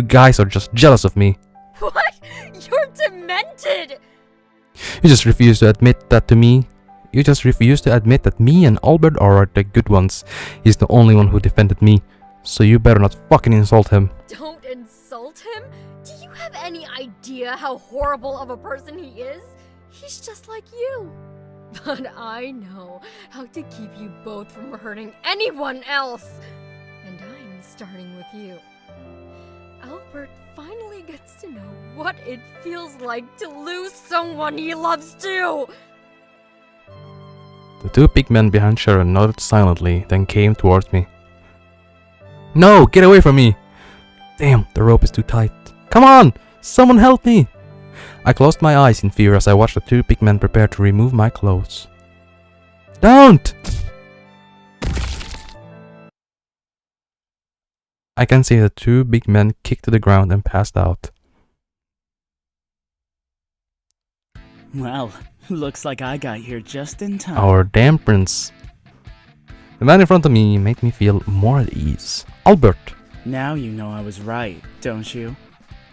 guys are just jealous of me. What? You're demented! You just refuse to admit that to me. You just refuse to admit that me and Albert are the good ones. He's the only one who defended me. So you better not fucking insult him. Don't insult him? Do you have any idea how horrible of a person he is? He's just like you. But I know how to keep you both from hurting anyone else. And I'm starting with you. Albert finally gets to know what it feels like to lose someone he loves too. The two big men behind Sharon nodded silently, then came towards me. No, get away from me! Damn, the rope is too tight. Come on! Someone help me! I closed my eyes in fear as I watched the two big men prepare to remove my clothes. Don't! I can see the two big men kick to the ground and passed out. Well, looks like I got here just in time. Our damn prince. The man in front of me made me feel more at ease. Albert! Now you know I was right, don't you?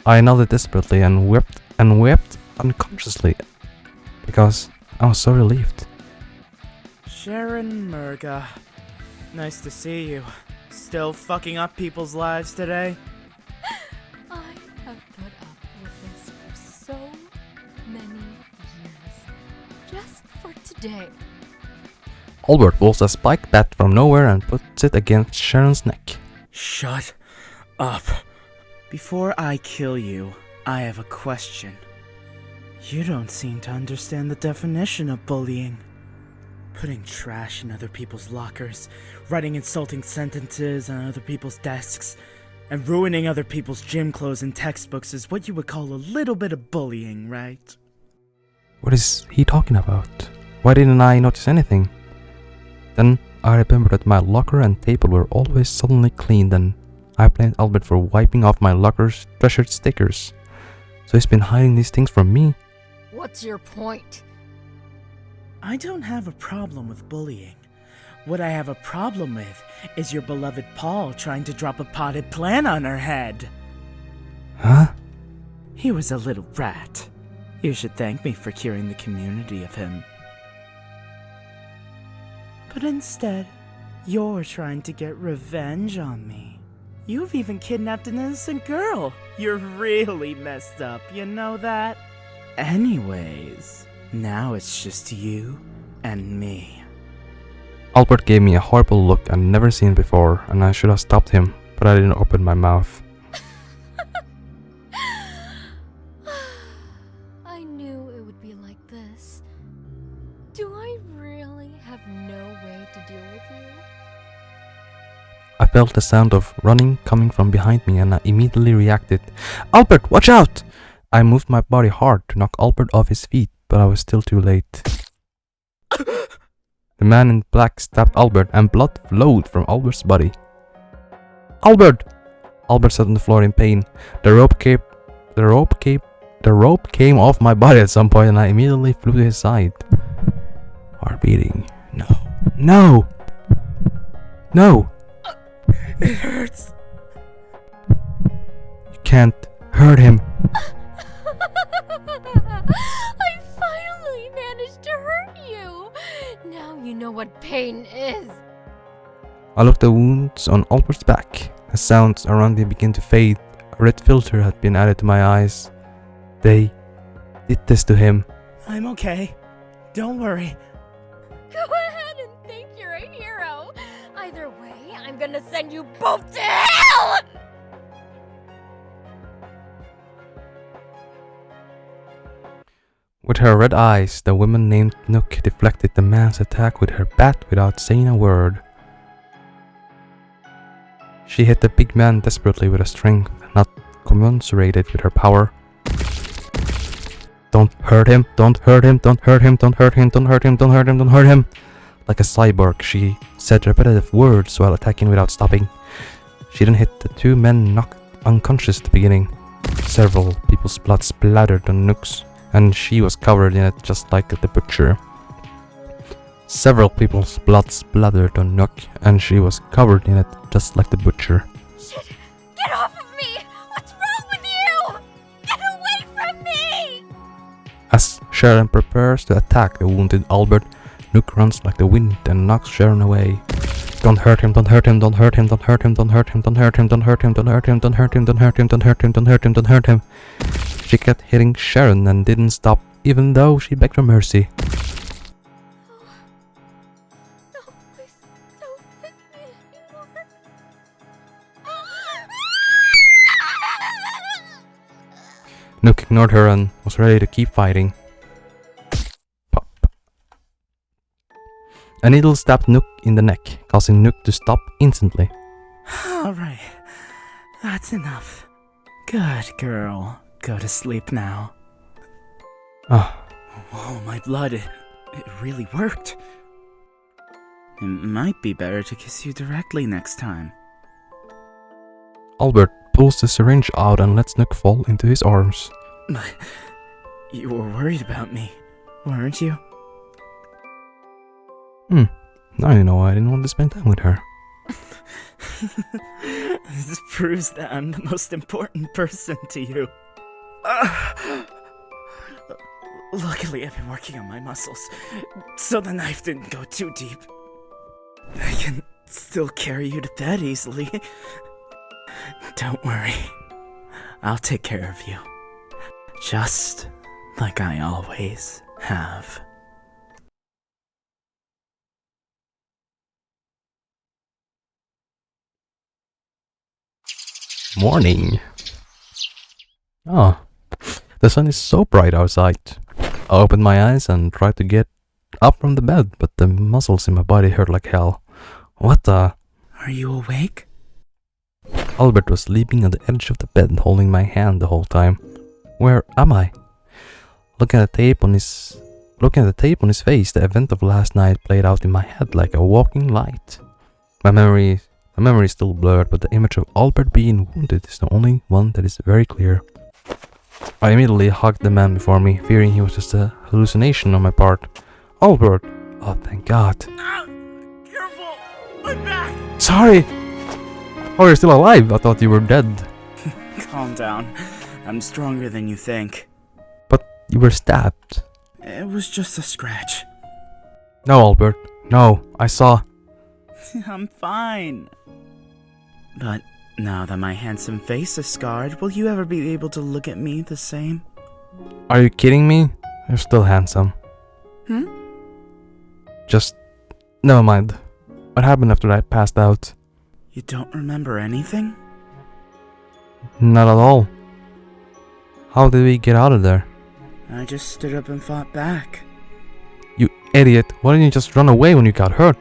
I nodded desperately and wept unconsciously because I was so relieved. Sharon Murga, nice to see you. Still fucking up people's lives today? I have put up with this for so many years. Just for today. Albert pulls a spike bat from nowhere and puts it against Sharon's neck. Shut up. Before I kill you, I have a question. You don't seem to understand the definition of bullying. Putting trash in other people's lockers, writing insulting sentences on other people's desks, and ruining other people's gym clothes and textbooks is what you would call a little bit of bullying, right? What is he talking about? Why didn't I notice anything? Then I remembered that my locker and table were always suddenly cleaned, and I blamed Albert for wiping off my locker's treasured stickers. So he's been hiding these things from me. What's your point? I don't have a problem with bullying. What I have a problem with is your beloved Paul trying to drop a potted plant on her head. Huh? He was a little rat. You should thank me for curing the community of him. But instead, you're trying to get revenge on me. You've even kidnapped an innocent girl. You're really messed up, you know that? Anyways, now it's just you and me. Albert gave me a horrible look I'd never seen before, and I should have stopped him, but I didn't open my mouth. I knew it would be like this. Do I really have no way to deal with you? I felt the sound of running coming from behind me and I immediately reacted. Albert, watch out! I moved my body hard to knock Albert off his feet, but I was still too late. The man in black stabbed Albert and blood flowed from Albert's body. Albert! Albert sat on the floor in pain. The rope came off my body at some point and I immediately flew to his side. Heart beating. No. No! No! It hurts. You can't hurt him. I finally managed to hurt you. Now you know what pain is. I looked at the wounds on Albert's back. The sounds around me began to fade. A red filter had been added to my eyes. They did this to him. I'm okay. Don't worry. Go ahead and think you're a hero. Either way, I'm gonna send you both to hell! With her red eyes, the woman named Nook deflected the man's attack with her bat without saying a word. She hit the big man desperately with a strength not commensurated with her power. Don't hurt him, don't hurt him, don't hurt him, don't hurt him, don't hurt him, don't hurt him, don't hurt him. Like a cyborg, she said repetitive words while attacking without stopping. She then hit the two men knocked unconscious at the beginning. Several people's blood splattered on Nook's, and she was covered in it just like the butcher. Several people's blood splattered on Nook, and she was covered in it just like the butcher. Shit! Get off of me! What's wrong with you? Get away from me! As Sharon prepares to attack the wounded Albert, Nook runs like the wind and knocks Sharon away. Don't hurt him, don't hurt him, don't hurt him, don't hurt him, don't hurt him, don't hurt him, don't hurt him, don't hurt him, don't hurt him, don't hurt him, don't hurt him, don't hurt him, don't hurt him. She kept hitting Sharon and didn't stop, even though she begged for mercy. No, please don't hit me anymore. Nook ignored her and was ready to keep fighting. Pop. A needle stabbed Nook in the neck, causing Nook to stop instantly. Alright, that's enough. Good girl. Go to sleep now. Ah. Oh, my blood. It really worked. It might be better to kiss you directly next time. Albert pulls the syringe out and lets Nook fall into his arms. But you were worried about me, weren't you? Now you know why I didn't want to spend time with her. This proves that I'm the most important person to you. Luckily, I've been working on my muscles, so the knife didn't go too deep. I can still carry you to bed easily. Don't worry. I'll take care of you. Just like I always have. Morning. Oh, the sun is so bright outside. I opened my eyes and tried to get up from the bed, but the muscles in my body hurt like hell. What the? Are you awake? Albert was sleeping on the edge of the bed, holding my hand the whole time. Where am I? Looking at the tape on his face, the event of last night played out in my head like a walking light. My memory is still blurred, but the image of Albert being wounded is the only one that is very clear. I immediately hugged the man before me, fearing he was just a hallucination on my part. Albert! Oh, thank God. Careful! I'm back! Sorry! Oh, you're still alive. I thought you were dead. Calm down. I'm stronger than you think. But you were stabbed. It was just a scratch. No, Albert. No, I saw. I'm fine. But now that my handsome face is scarred, will you ever be able to look at me the same? Are you kidding me? You're still handsome. Just... never mind. What happened after I passed out? You don't remember anything? Not at all. How did we get out of there? I just stood up and fought back. You idiot. Why didn't you just run away when you got hurt?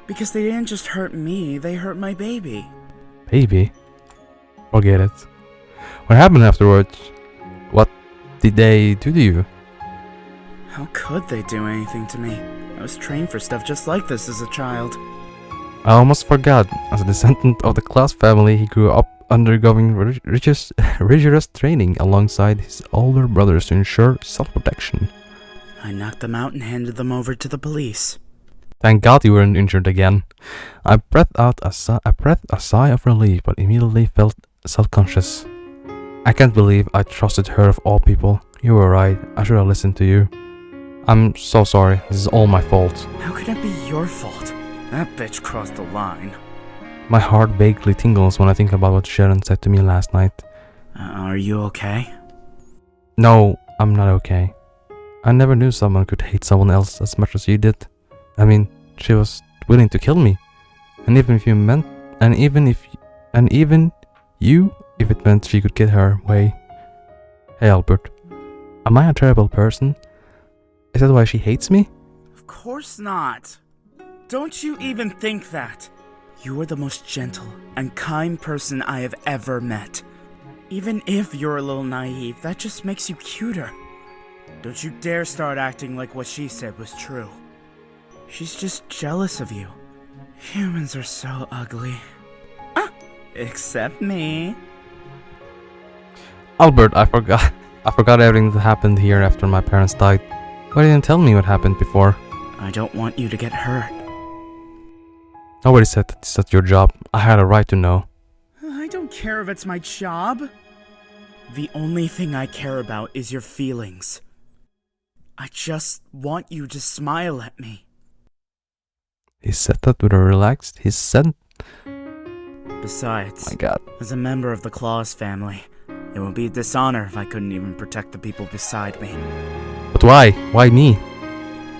Because they didn't just hurt me, they hurt my baby. Baby? Forget it. What happened afterwards? What did they do to you? How could they do anything to me? I was trained for stuff just like this as a child. I almost forgot. As a descendant of the Claus family, he grew up undergoing rigorous training alongside his older brothers to ensure self-protection. I knocked them out and handed them over to the police. Thank God you weren't injured again. I breathed a sigh of relief, but immediately felt self-conscious. I can't believe I trusted her of all people. You were right. I should have listened to you. I'm so sorry. This is all my fault. How could it be your fault? That bitch crossed the line. My heart vaguely tingles when I think about what Sharon said to me last night. Are you okay? No, I'm not okay. I never knew someone could hate someone else as much as you did. I mean, she was willing to kill me. And even if if it meant she could get her way. Hey Albert, Am I a terrible person? Is that why she hates me? Of course not. Don't you even think that. You are the most gentle and kind person I have ever met. Even if you're a little naive, that just makes you cuter. Don't you dare start acting like what she said was true. She's just jealous of you. Humans are so ugly. Except me. Albert, I forgot everything that happened here after my parents died. Why didn't you tell me what happened before? I don't want you to get hurt. Nobody said that's your job. I had a right to know. I don't care if it's my job. The only thing I care about is your feelings. I just want you to smile at me. He said that with a relaxed... Besides, my God. As a member of the Claus family, it would be a dishonor if I couldn't even protect the people beside me. But why? Why me?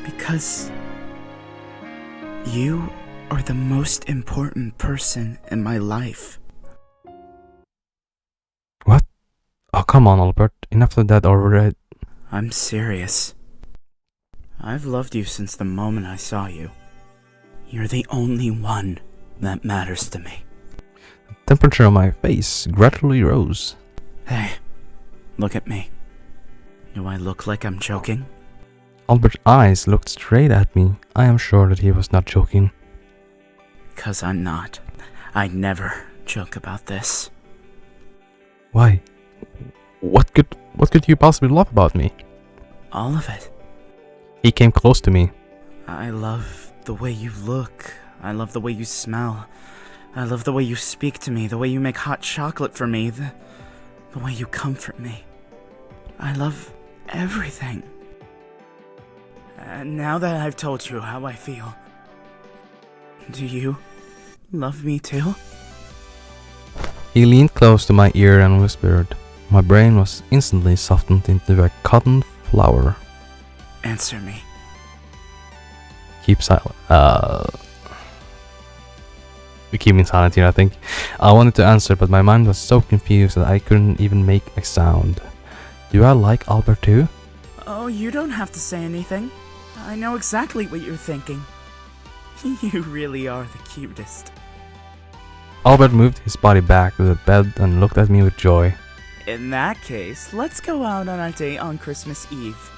Because you are the most important person in my life. What? Oh, come on, Albert. Enough of that already. I'm serious. I've loved you since the moment I saw you. You're the only one that matters to me. The temperature on my face gradually rose. Hey, look at me. Do I look like I'm joking? Albert's eyes looked straight at me. I am sure that he was not joking. 'Cause I'm not. I never joke about this. Why? What could you possibly love about me? All of it. He came close to me. I love the way you look. I love the way you smell. I love the way you speak to me, the way you make hot chocolate for me, the way you comfort me. I love everything. And now that I've told you how I feel, do you love me too? He leaned close to my ear and whispered. My brain was instantly softened into a cotton flower. Answer me. Keep silent. We keep me silent here, I think. I wanted to answer, but my mind was so confused that I couldn't even make a sound. Do I like Albert too? Oh, you don't have to say anything. I know exactly what you're thinking. You really are the cutest. Albert moved his body back to the bed and looked at me with joy. In that case, let's go out on a date on Christmas Eve.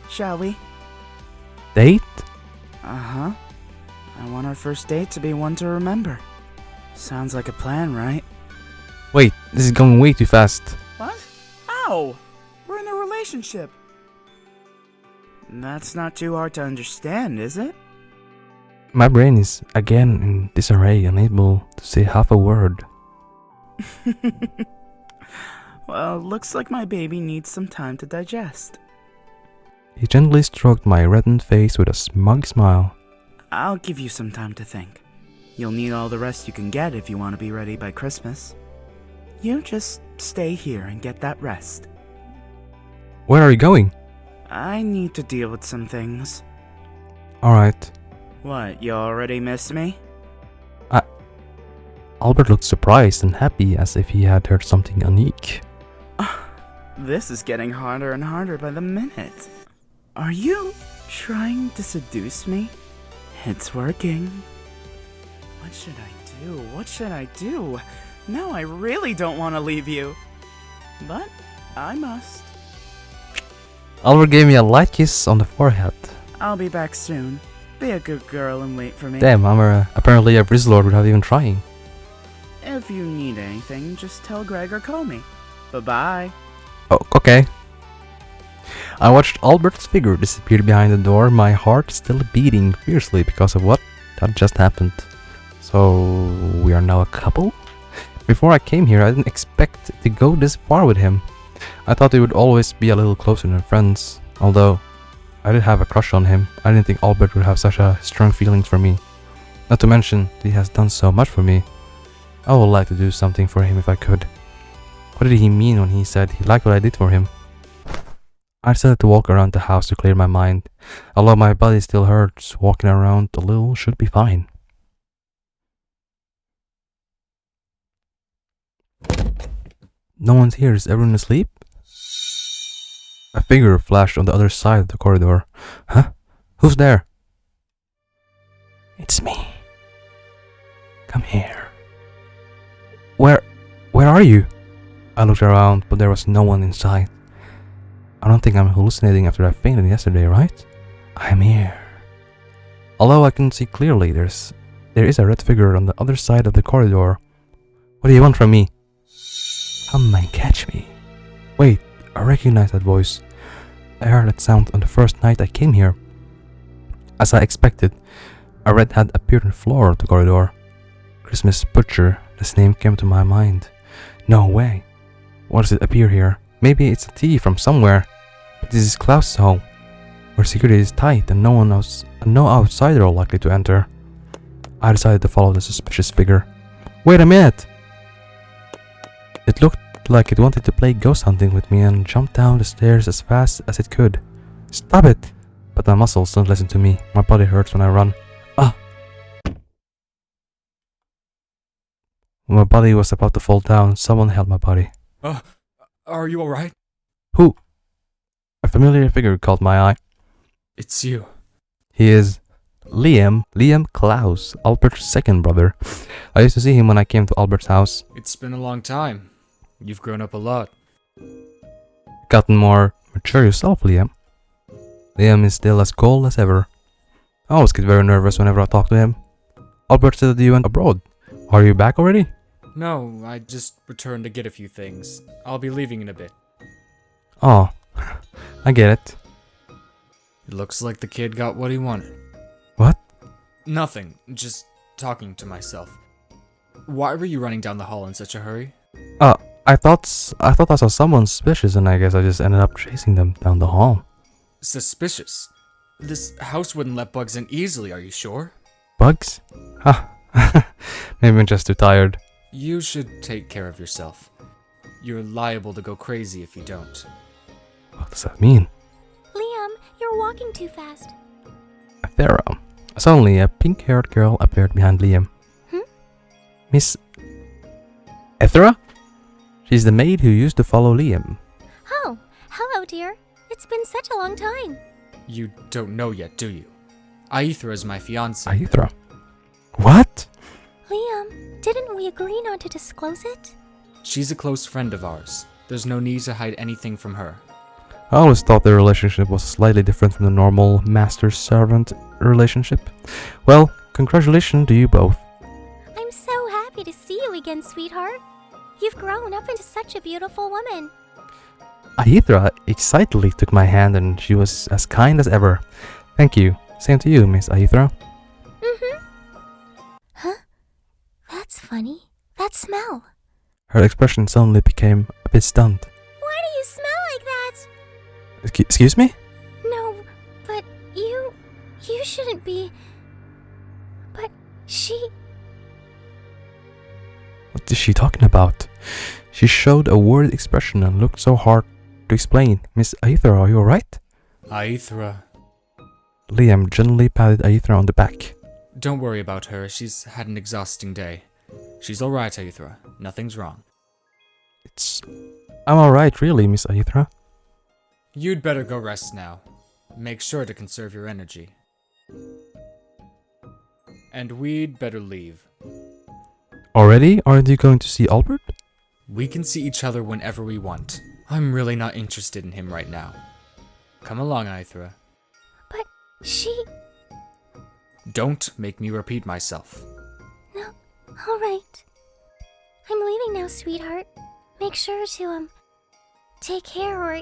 Shall we? Date? Uh-huh. I want our first date to be one to remember. Sounds like a plan, right? Wait, this is going way too fast. What? How? We're in a relationship. That's not too hard to understand, is it? My brain is again in disarray, unable to say half a word. Well, looks like my baby needs some time to digest. He gently stroked my reddened face with a smug smile. I'll give you some time to think. You'll need all the rest you can get if you want to be ready by Christmas. You just stay here and get that rest. Where are you going? I need to deal with some things. Alright. What, you already miss me? Albert looked surprised and happy as if he had heard something unique. This is getting harder and harder by the minute. Are you trying to seduce me? It's working. What should I do? What should I do? Now I really don't want to leave you. But I must. Albert gave me a light kiss on the forehead. I'll be back soon. Be a good girl and wait for me. Damn, I'm apparently a Brizzlord without even trying. If you need anything, just tell Greg or call me. Bye-bye. Oh, okay. I watched Albert's figure disappear behind the door, my heart still beating fiercely because of what had just happened. So, we are now a couple? Before I came here, I didn't expect to go this far with him. I thought we would always be a little closer than friends, although I did have a crush on him. I didn't think Albert would have such a strong feelings for me. Not to mention, he has done so much for me. I would like to do something for him if I could. What did he mean when he said he liked what I did for him? I decided to walk around the house to clear my mind. Although my body still hurts, walking around a little should be fine. No one's here. Is everyone asleep? A figure flashed on the other side of the corridor. Huh? Who's there? It's me. Come here. Where are you? I looked around, but there was no one in sight. I don't think I'm hallucinating after I fainted yesterday, right? I'm here. Although I can see clearly, there is a red figure on the other side of the corridor. What do you want from me? Come and catch me. Wait, I recognize that voice. I heard that sound on the first night I came here. As I expected, a red head appeared on the floor of the corridor. Christmas Butcher, this name came to my mind. No way. Why does it appear here? Maybe it's a thief from somewhere. But this is Klaus's home, where security is tight and no outsider are likely to enter. I decided to follow the suspicious figure. Wait a minute! It looked like it wanted to play ghost hunting with me and jumped down the stairs as fast as it could. Stop it! But my muscles don't listen to me. My body hurts when I run. Ah! When my body was about to fall down, someone held my body. Are you alright? Who? A familiar figure caught my eye. It's you. He is Liam Klaus, Albert's second brother. I used to see him when I came to Albert's house. It's been a long time. You've grown up a lot. Gotten more mature yourself, Liam. Liam is still as cold as ever. I always get very nervous whenever I talk to him. Albert said that you went abroad. Are you back already? No, I just returned to get a few things. I'll be leaving in a bit. Oh, I get it. It looks like the kid got what he wanted. What? Nothing, just talking to myself. Why were you running down the hall in such a hurry? I thought I saw someone suspicious and I guess I just ended up chasing them down the hall. Suspicious? This house wouldn't let bugs in easily, are you sure? Bugs? Huh. Maybe I'm just too tired. You should take care of yourself. You're liable to go crazy if you don't. What does that mean? Liam, you're walking too fast. Athera. Suddenly, a pink-haired girl appeared behind Liam. Miss Athera? She's the maid who used to follow Liam. Oh, hello, dear. It's been such a long time. You don't know yet, do you? Aethra is my fiancée. Aethra? What? Liam, didn't we agree not to disclose it? She's a close friend of ours. There's no need to hide anything from her. I always thought their relationship was slightly different from the normal master-servant relationship. Well, congratulations to you both. I'm so happy to see you again, sweetheart. You've grown up into such a beautiful woman. Aethra excitedly took my hand and she was as kind as ever. Thank you. Same to you, Miss Aethra. Huh? That's funny. That smell. Her expression suddenly became a bit stunned. Why do you smell like that? Excuse me? No, but you shouldn't be. But she... What is she talking about? She showed a worried expression and looked so hard to explain. Miss Aethra, are you alright? Aethra. Liam gently patted Aethra on the back. Don't worry about her. She's had an exhausting day. She's alright, Aethra. Nothing's wrong. I'm alright, really, Miss Aethra. You'd better go rest now. Make sure to conserve your energy. And we'd better leave. Already? Aren't you going to see Albert? We can see each other whenever we want. I'm really not interested in him right now. Come along, Aethra. But she... Don't make me repeat myself. No, alright. I'm leaving now, sweetheart. Make sure to, take care or,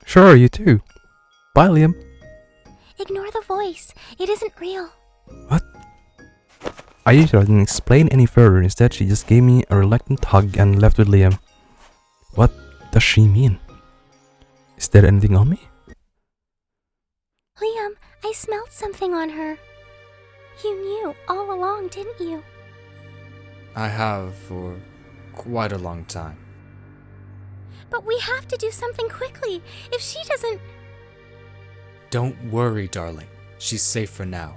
Sure, you too. Bye, Liam. Ignore the voice. It isn't real. What? Aethra didn't explain any further. Instead, she just gave me a reluctant hug and left with Liam. What does she mean? Is there anything on me? Liam, I smelled something on her. You knew all along, didn't you? I have for quite a long time. But we have to do something quickly. If she doesn't... Don't worry, darling. She's safe for now.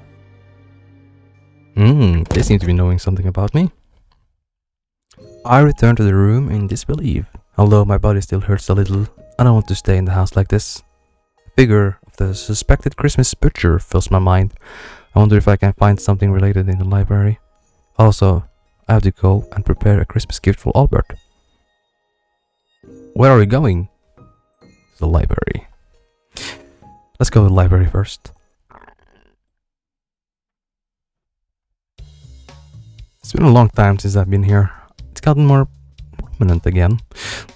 They seem to be knowing something about me. I returned to the room in disbelief, although my body still hurts a little. I don't want to stay in the house like this. The figure of the suspected Christmas butcher fills my mind. I wonder if I can find something related in the library. Also, I have to go and prepare a Christmas gift for Albert. Where are we going? The library. Let's go to the library first. It's been a long time since I've been here. It's gotten more prominent again.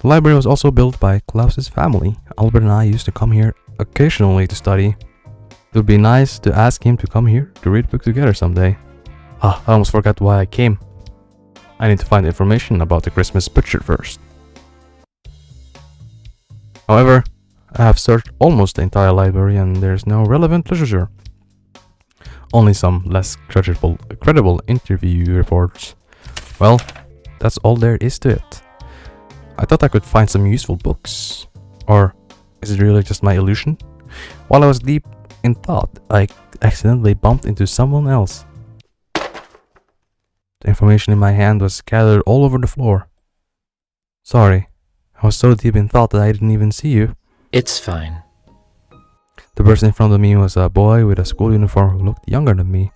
The library was also built by Klaus's family. Albert and I used to come here occasionally to study. It would be nice to ask him to come here to read books together someday. I almost forgot why I came. I need to find information about the Christmas butcher first. However, I have searched almost the entire library and there's no relevant literature. Only some less credible interview reports. Well, that's all there is to it. I thought I could find some useful books. Or is it really just my illusion? While I was deep in thought, I accidentally bumped into someone else. The information in my hand was scattered all over the floor. Sorry, I was so deep in thought that I didn't even see you. It's fine. The person in front of me was a boy with a school uniform who looked younger than me.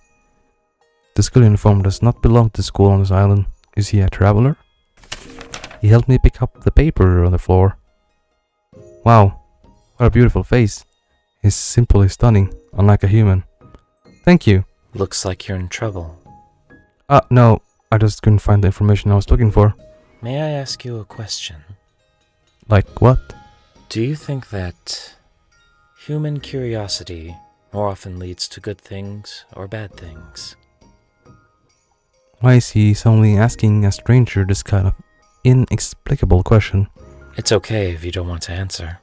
The school uniform does not belong to the school on this island. Is he a traveler? He helped me pick up the paper on the floor. Wow, what a beautiful face. He's simply stunning, unlike a human. Thank you. Looks like you're in trouble. No, I just couldn't find the information I was looking for. May I ask you a question? Like what? Do you think that human curiosity more often leads to good things or bad things? Why is he suddenly asking a stranger this kind of inexplicable question? It's okay if you don't want to answer.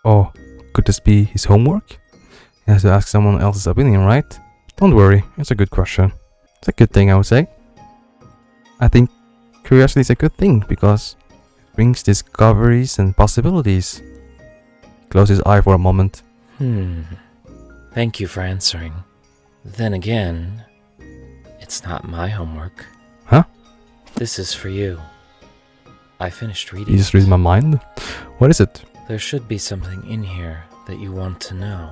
Oh, could this be his homework? He has to ask someone else's opinion, right? Don't worry, it's a good question. It's a good thing, I would say. I think curiosity is a good thing because it brings discoveries and possibilities. Close his eye for a moment. Thank you for answering. Then again, it's not my homework. Huh? This is for you. I finished reading. You just read my mind? What is it? There should be something in here that you want to know.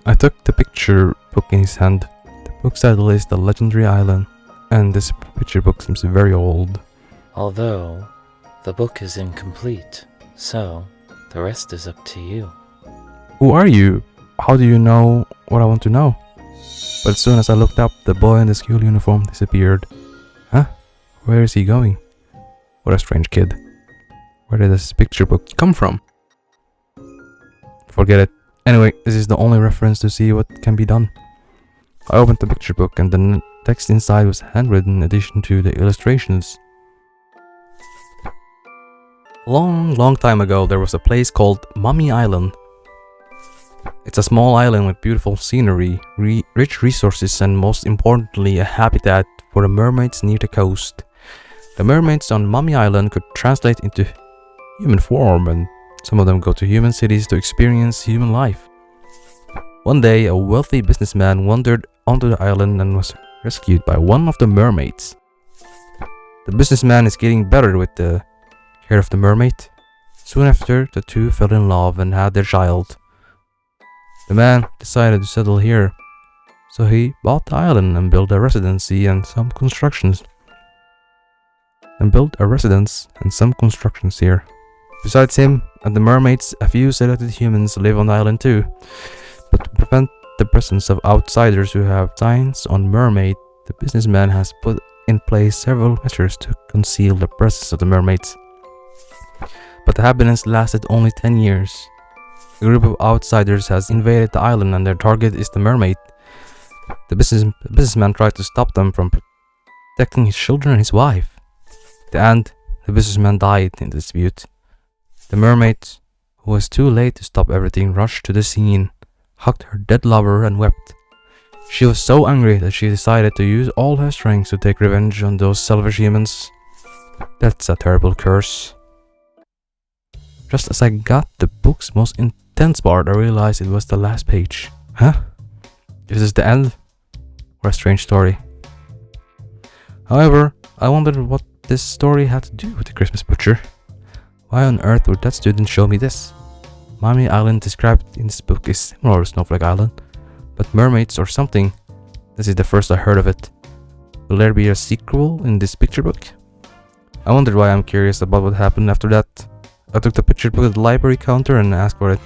I took the picture book in his hand. The book's title is The Legendary Island, and this picture book seems very old. Although, the book is incomplete, so the rest is up to you. Who are you? How do you know what I want to know? But as soon as I looked up, the boy in the school uniform disappeared. Huh? Where is he going? What a strange kid. Where did this picture book come from? Forget it. Anyway, this is the only reference to see what can be done. I opened the picture book and the text inside was handwritten in addition to the illustrations. Long time ago there was a place called Mummy Island. It's a small island with beautiful scenery, rich resources and most importantly a habitat for the mermaids near the coast. The mermaids on Mummy Island could translate into human form and some of them go to human cities to experience human life. One day a wealthy businessman wandered onto the island and was rescued by one of the mermaids. The businessman is getting better with the care of the mermaid. Soon after, the two fell in love and had their child. The man decided to settle here, so he bought the island and built a residency and some constructions. Here. Besides him and the mermaids, a few selected humans live on the island too. But to prevent the presence of outsiders who have signs on mermaid, the businessman has put in place several measures to conceal the presence of the mermaids. But the happiness lasted only 10 years. A group of outsiders has invaded the island and their target is the mermaid. The businessman tried to stop them from protecting his children and his wife. At the end, the businessman died in the dispute. The mermaid, who was too late to stop everything, rushed to the scene, hugged her dead lover and wept. She was so angry that she decided to use all her strength to take revenge on those selfish humans. That's a terrible curse. Just as I got the book's most intense part, I realized it was the last page. Huh? Is this the end? What a strange story. However, I wondered what this story had to do with the Christmas butcher. Why on earth would that student show me this? Mommy Island described in this book is similar to Snowflake Island, but mermaids or something. This is the first I heard of it. Will there be a sequel in this picture book? I wondered why. I'm curious about what happened after that. I took the picture book at the library counter and asked for it,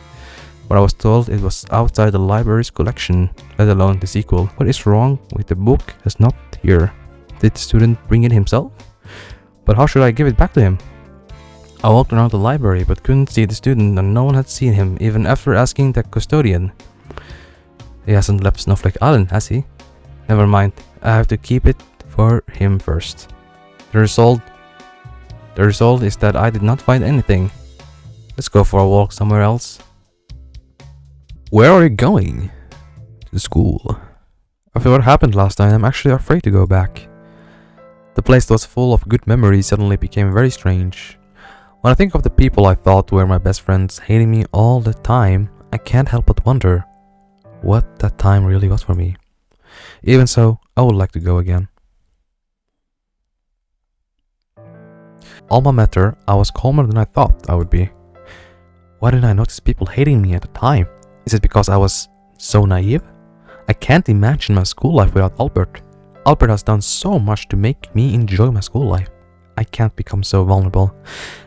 but I was told it was outside the library's collection, let alone the sequel. What is wrong with the book that's not here? Did the student bring it himself? But how should I give it back to him? I walked around the library but couldn't see the student, and no one had seen him even after asking the custodian. He hasn't left Snowflake Island, has he? Never mind, I have to keep it for him first. The result is that I did not find anything. Let's go for a walk somewhere else. Where are you going? To school. After what happened last time, I'm actually afraid to go back. The place that was full of good memories suddenly became very strange. When I think of the people I thought were my best friends hating me all the time, I can't help but wonder what that time really was for me. Even so, I would like to go again. Alma Mater, I was calmer than I thought I would be. Why didn't I notice people hating me at the time? Is it because I was so naive? I can't imagine my school life without Albert. Albert has done so much to make me enjoy my school life. I can't become so vulnerable.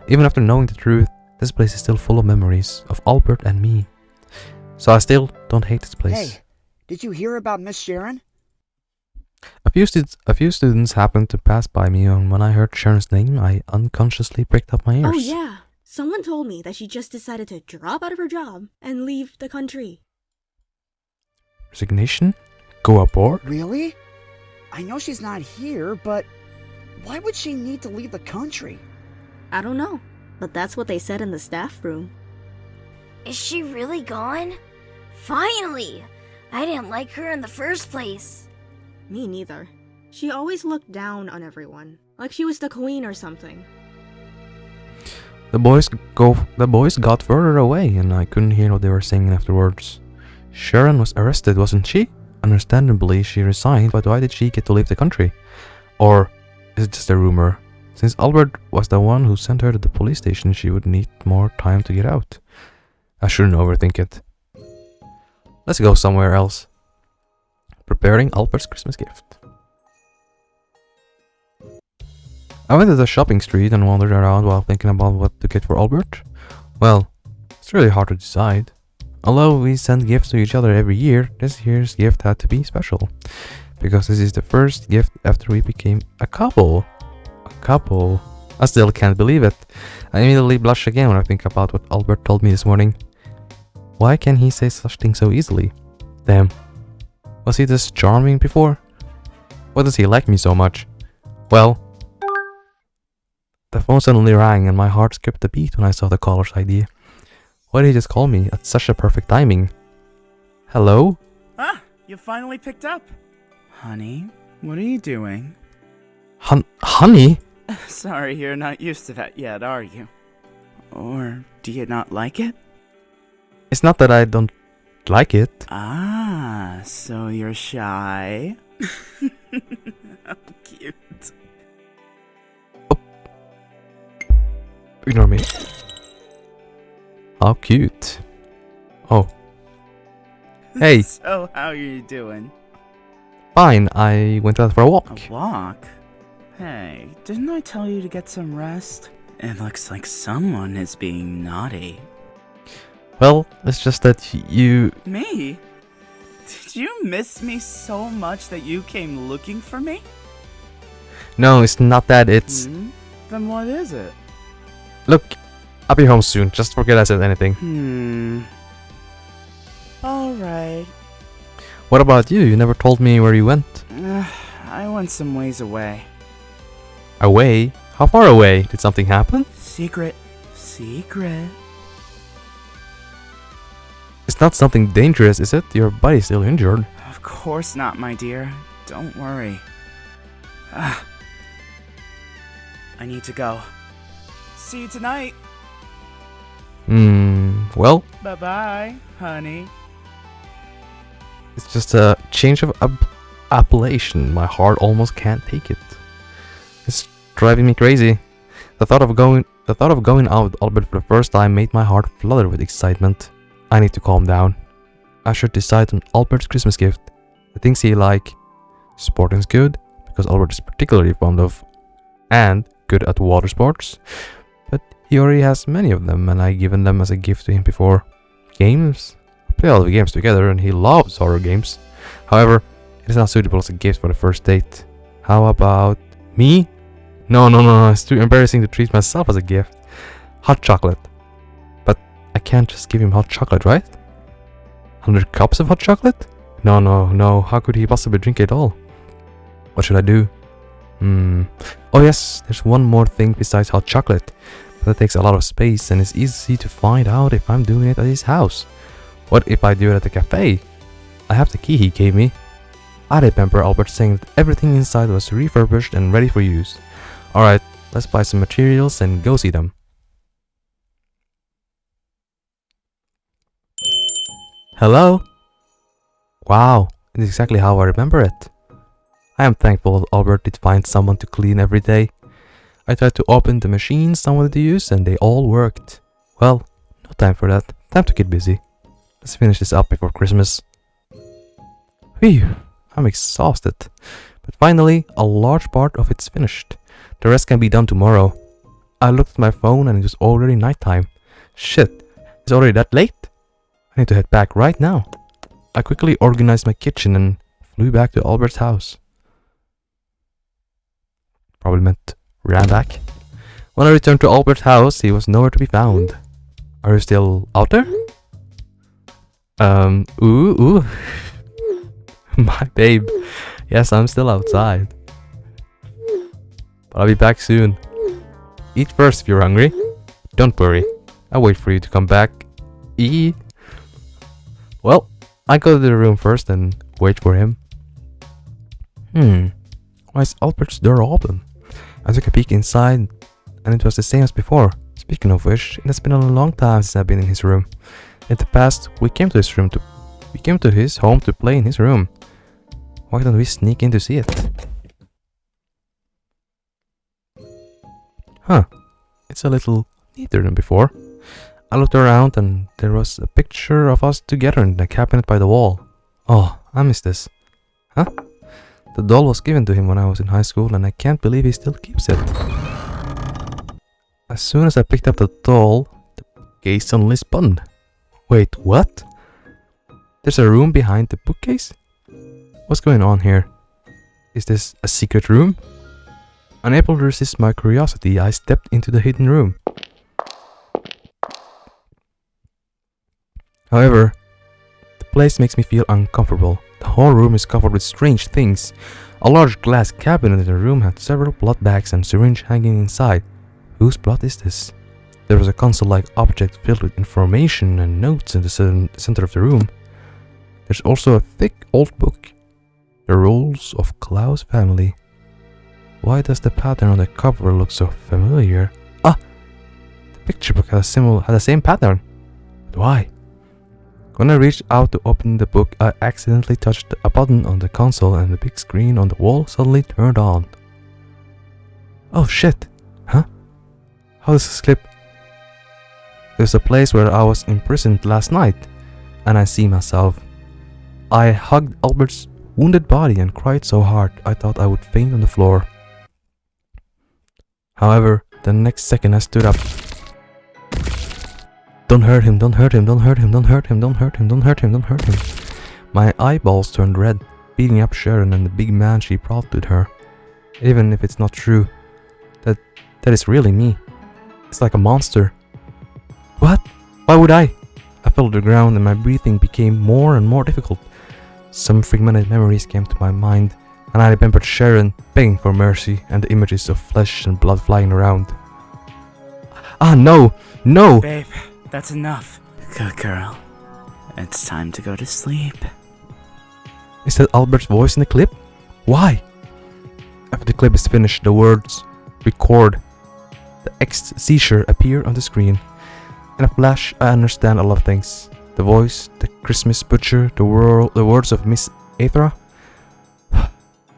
Even after knowing the truth, this place is still full of memories of Albert and me. So I still don't hate this place. Hey, did you hear about Miss Sharon? A few students happened to pass by me, and when I heard Sharon's name, I unconsciously pricked up my ears. Oh yeah, someone told me that she just decided to drop out of her job and leave the country. Resignation? Go aboard? Really? I know she's not here, but why would she need to leave the country? I don't know, but that's what they said in the staff room. Is she really gone? Finally! I didn't like her in the first place. Me neither. She always looked down on everyone, like she was the queen or something. The boys got further away, and I couldn't hear what they were saying afterwards. Sharon was arrested, wasn't she? Understandably, she resigned, but why did she get to leave the country? Or is it just a rumor? Since Albert was the one who sent her to the police station, she would need more time to get out. I shouldn't overthink it. Let's go somewhere else. Preparing Albert's Christmas gift. I went to the shopping street and wandered around while thinking about what to get for Albert. Well, it's really hard to decide. Although we send gifts to each other every year, this year's gift had to be special. Because this is the first gift after we became a couple. I still can't believe it. I immediately blush again when I think about what Albert told me this morning. Why can he say such things so easily? Damn. Was he this charming before? Why does he like me so much? Well, the phone suddenly rang and my heart skipped a beat when I saw the caller's ID. Why did he just call me at such a perfect timing? Hello? Ah, you finally picked up. Honey, what are you doing? Honey? Sorry, you're not used to that yet, are you? Or do you not like it? It's not that I don't like it. Ah, so you're shy? How cute. Oh. Ignore me. How cute. Oh. Hey. So, how are you doing? Fine, I went out for a walk. A walk? Hey, didn't I tell you to get some rest? It looks like someone is being naughty. Well, it's just that you... Me? Did you miss me so much that you came looking for me? No, it's not that, it's... Then what is it? Look, I'll be home soon. Just forget I said anything. Alright. What about you? You never told me where you went. I went some ways away. Away? How far away? Did something happen? Secret. It's not something dangerous, is it? Your body's still injured. Of course not, my dear. Don't worry. I need to go. See you tonight. Well... Bye-bye, honey. It's just a change of appellation. My heart almost can't take it. It's driving me crazy. The thought of going The thought of going out with Albert for the first time made my heart flutter with excitement. I need to calm down. I should decide on Albert's Christmas gift. The things he like. Sporting's good, because Albert is particularly fond of and good at water sports. But he already has many of them, and I've given them as a gift to him before. Games? We play all the games together, and he loves horror games. However, it is not suitable as a gift for the first date. How about me? No, it's too embarrassing to treat myself as a gift. Hot chocolate. But I can't just give him hot chocolate, right? 100 cups of hot chocolate? No, how could he possibly drink it all? What should I do? Oh yes, there's one more thing besides hot chocolate. But that takes a lot of space and it's easy to find out if I'm doing it at his house. What if I do it at the cafe? I have the key he gave me. I remember Albert saying that everything inside was refurbished and ready for use. Alright, let's buy some materials and go see them. Hello? Wow, it's exactly how I remember it. I am thankful that Albert did find someone to clean every day. I tried to open the machines I wanted to use and they all worked. Well, no time for that. Time to get busy. Let's finish this up before Christmas. Phew, I'm exhausted. But finally, a large part of it's finished. The rest can be done tomorrow. I looked at my phone and it was already nighttime. Shit, it's already that late? I need to head back right now. I quickly organized my kitchen and flew back to Albert's house. Probably meant ran back. When I returned to Albert's house, he was nowhere to be found. Are you still out there? Ooh. My babe. Yes, I'm still outside. But I'll be back soon. Eat first if you're hungry. Don't worry. I'll wait for you to come back. Eat. Well, I go to the room first and wait for him. Why is Albert's door open? I took a peek inside and it was the same as before. Speaking of which, it has been a long time since I've been in his room. In the past, we came to his home to play in his room. Why don't we sneak in to see it? Huh, it's a little neater than before. I looked around and there was a picture of us together in the cabinet by the wall. Oh, I miss this. Huh? The doll was given to him when I was in high school and I can't believe he still keeps it. As soon as I picked up the doll, the bookcase suddenly spun. Wait, what? There's a room behind the bookcase? What's going on here? Is this a secret room? Unable to resist my curiosity, I stepped into the hidden room. However, the place makes me feel uncomfortable. The whole room is covered with strange things. A large glass cabinet in the room had several blood bags and syringe hanging inside. Whose blood is this? There was a console-like object filled with information and notes in the center of the room. There's also a thick old book. The Rules of Klaus Family. Why does the pattern on the cover look so familiar? Ah! The picture book had the same pattern. But why? When I reached out to open the book, I accidentally touched a button on the console and the big screen on the wall suddenly turned on. Oh shit! Huh? How does this clip? There's a place where I was imprisoned last night, and I see myself. I hugged Albert's wounded body and cried so hard I thought I would faint on the floor. However, the next second I stood up. Don't hurt him, don't hurt him, don't hurt him, don't hurt him, don't hurt him, don't hurt him, don't hurt him. My eyeballs turned red, beating up Sharon and the big man she brought with her. Even if it's not true, that is really me. It's like a monster. What? Why would I? I fell to the ground and my breathing became more and more difficult. Some fragmented memories came to my mind, and I remembered Sharon begging for mercy and the images of flesh and blood flying around. Ah, no! No! Babe, that's enough. Good girl. It's time to go to sleep. Is that Albert's voice in the clip? Why? After the clip is finished, the words record. The X seizure appear on the screen. In a flash, I understand a lot of things. The voice, the Christmas butcher, the words of Miss Aethra.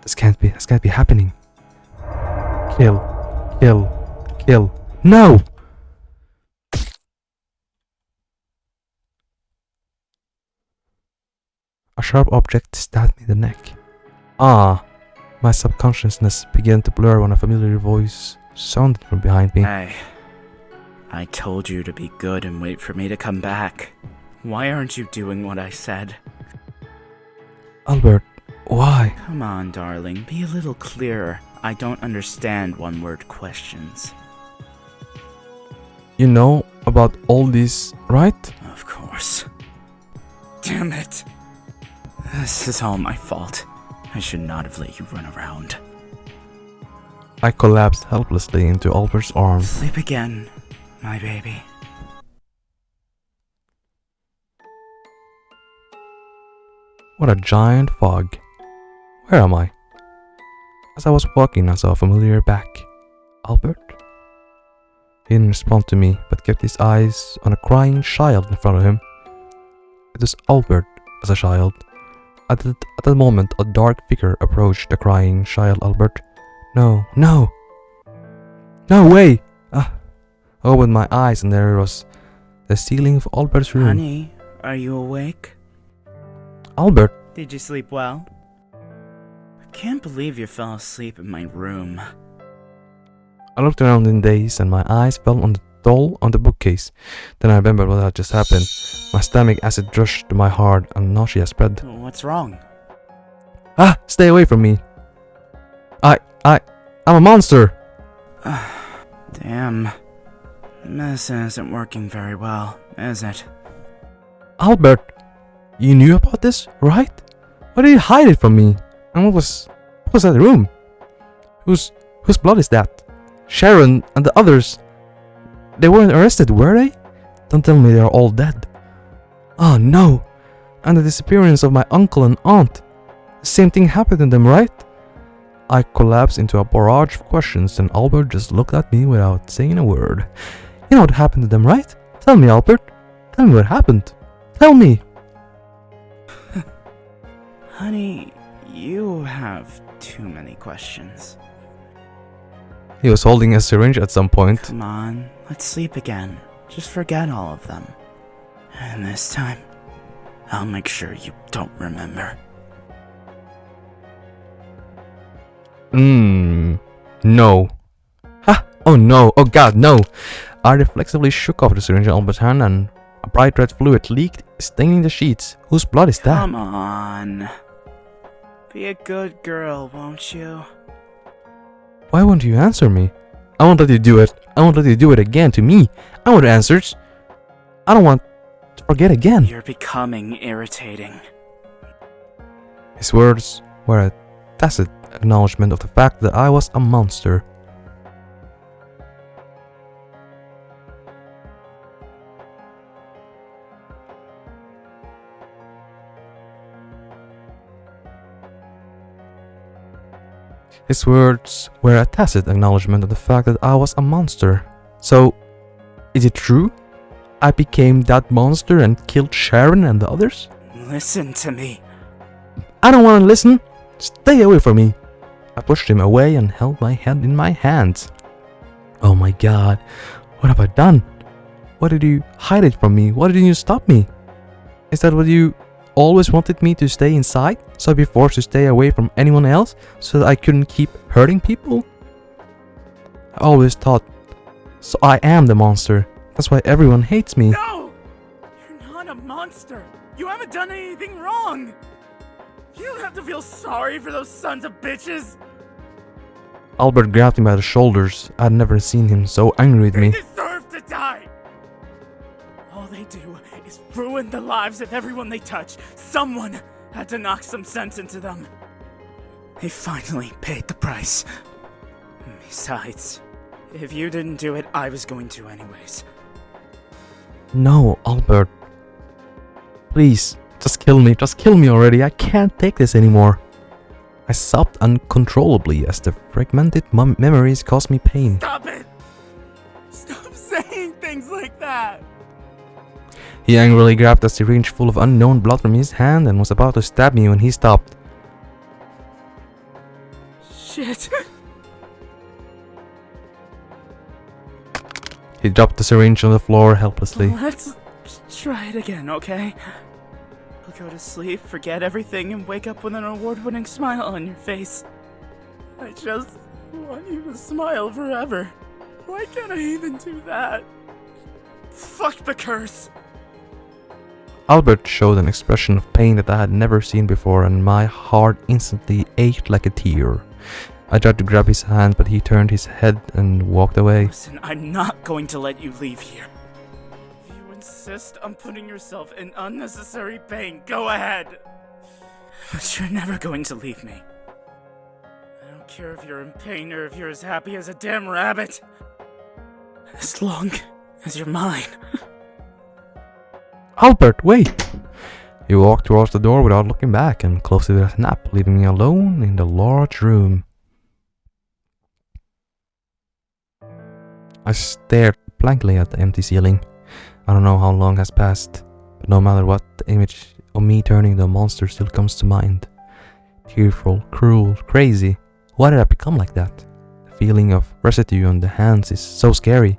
This can't be happening. Kill. No! A sharp object stabbed me in the neck. Ah! My subconsciousness began to blur when a familiar voice sounded from behind me. Hey, I told you to be good and wait for me to come back. Why aren't you doing what I said? Albert, why? Come on, darling, be a little clearer. I don't understand one-word questions. You know about all this, right? Of course. Damn it. This is all my fault. I should not have let you run around. I collapsed helplessly into Albert's arms. Sleep again, my baby. What a giant fog. Where am I? As I was walking, I saw a familiar back. Albert? He didn't respond to me, but kept his eyes on a crying child in front of him. It was Albert as a child. At that moment, a dark figure approached the crying child Albert. No, no! No way! I opened my eyes and there was the ceiling of Albert's room. Honey, are you awake? Albert! Did you sleep well? I can't believe you fell asleep in my room. I looked around in daze and my eyes fell on the doll on the bookcase. Then I remembered what had just happened. My stomach acid rushed to my heart and nausea spread. What's wrong? Ah! Stay away from me! I'm a monster! Damn. The medicine isn't working very well, is it? Albert! You knew about this, right? Why did you hide it from me? And what was that room? Whose blood is that? Sharon and the others. They weren't arrested, were they? Don't tell me they are all dead. Oh no! And the disappearance of my uncle and aunt. The same thing happened to them, right? I collapsed into a barrage of questions and Albert just looked at me without saying a word. You know what happened to them, right? Tell me, Albert. Tell me what happened. Tell me. Honey, you have too many questions. He was holding a syringe at some point. Come on, let's sleep again. Just forget all of them. And this time, I'll make sure you don't remember. No. Ha! Oh no! Oh god, no! I reflexively shook off the syringe in Albert's hand and a bright red fluid leaked, staining the sheets. Whose blood is that? Come on. Be a good girl, won't you? Why won't you answer me? I won't let you do it. I won't let you do it again to me. I want answers. I don't want to forget again. You're becoming irritating. His words were a tacit acknowledgement of the fact that I was a monster. His words were a tacit acknowledgement of the fact that I was a monster. So, is it true? I became that monster and killed Sharon and the others? Listen to me. I don't want to listen. Stay away from me. I pushed him away and held my head in my hands. Oh my god. What have I done? Why did you hide it from me? Why didn't you stop me? Is that what you always wanted me to stay inside? So I'd be forced to stay away from anyone else so that I couldn't keep hurting people? I always thought, so I am the monster. That's why everyone hates me. No! You're not a monster. You haven't done anything wrong. You don't have to feel sorry for those sons of bitches. Albert grabbed him by the shoulders. I'd never seen him so angry with me. They deserve to die. All they do is ruin the lives of everyone they touch. Someone had to knock some sense into them. They finally paid the price. Besides, if you didn't do it, I was going to anyways. No, Albert. Please, just kill me. Just kill me already. I can't take this anymore. I sobbed uncontrollably as the fragmented memories caused me pain. Stop it! Stop saying things like that! He angrily grabbed a syringe full of unknown blood from his hand and was about to stab me when he stopped. Shit. He dropped the syringe on the floor helplessly. Let's try it again, okay? I'll go to sleep, forget everything, and wake up with an award-winning smile on your face. I just want you to smile forever. Why can't I even do that? Fuck the curse! Albert showed an expression of pain that I had never seen before, and my heart instantly ached like a tear. I tried to grab his hand, but he turned his head and walked away. Listen, I'm not going to let you leave here. If you insist on putting yourself in unnecessary pain, go ahead. But you're never going to leave me. I don't care if you're in pain or if you're as happy as a damn rabbit. As long as you're mine. Albert, wait! He walked towards the door without looking back and closed it with a snap, leaving me alone in the large room. I stared blankly at the empty ceiling. I don't know how long has passed, but no matter what, the image of me turning into a monster still comes to mind. Tearful, cruel, crazy. Why did I become like that? The feeling of residue on the hands is so scary.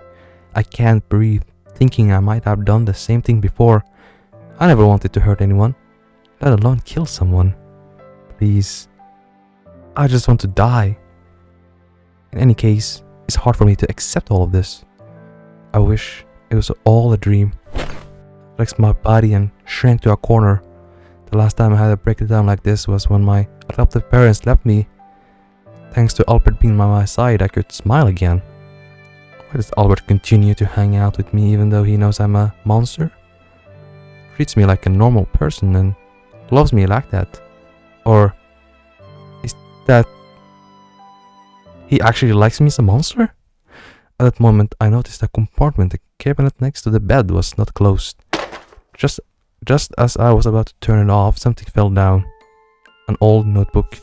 I can't breathe, thinking I might have done the same thing before. I never wanted to hurt anyone, let alone kill someone. Please. I just want to die. In any case, it's hard for me to accept all of this. I wish it was all a dream. I flexed my body and shrank to a corner. The last time I had a breakdown like this was when my adoptive parents left me. Thanks to Albert being by my side, I could smile again. Why does Albert continue to hang out with me even though he knows I'm a monster? Treats me like a normal person and loves me like that. Or is that he actually likes me as a monster? At that moment, I noticed the compartment, the cabinet next to the bed, was not closed. Just as I was about to turn it off, something fell down. An old notebook.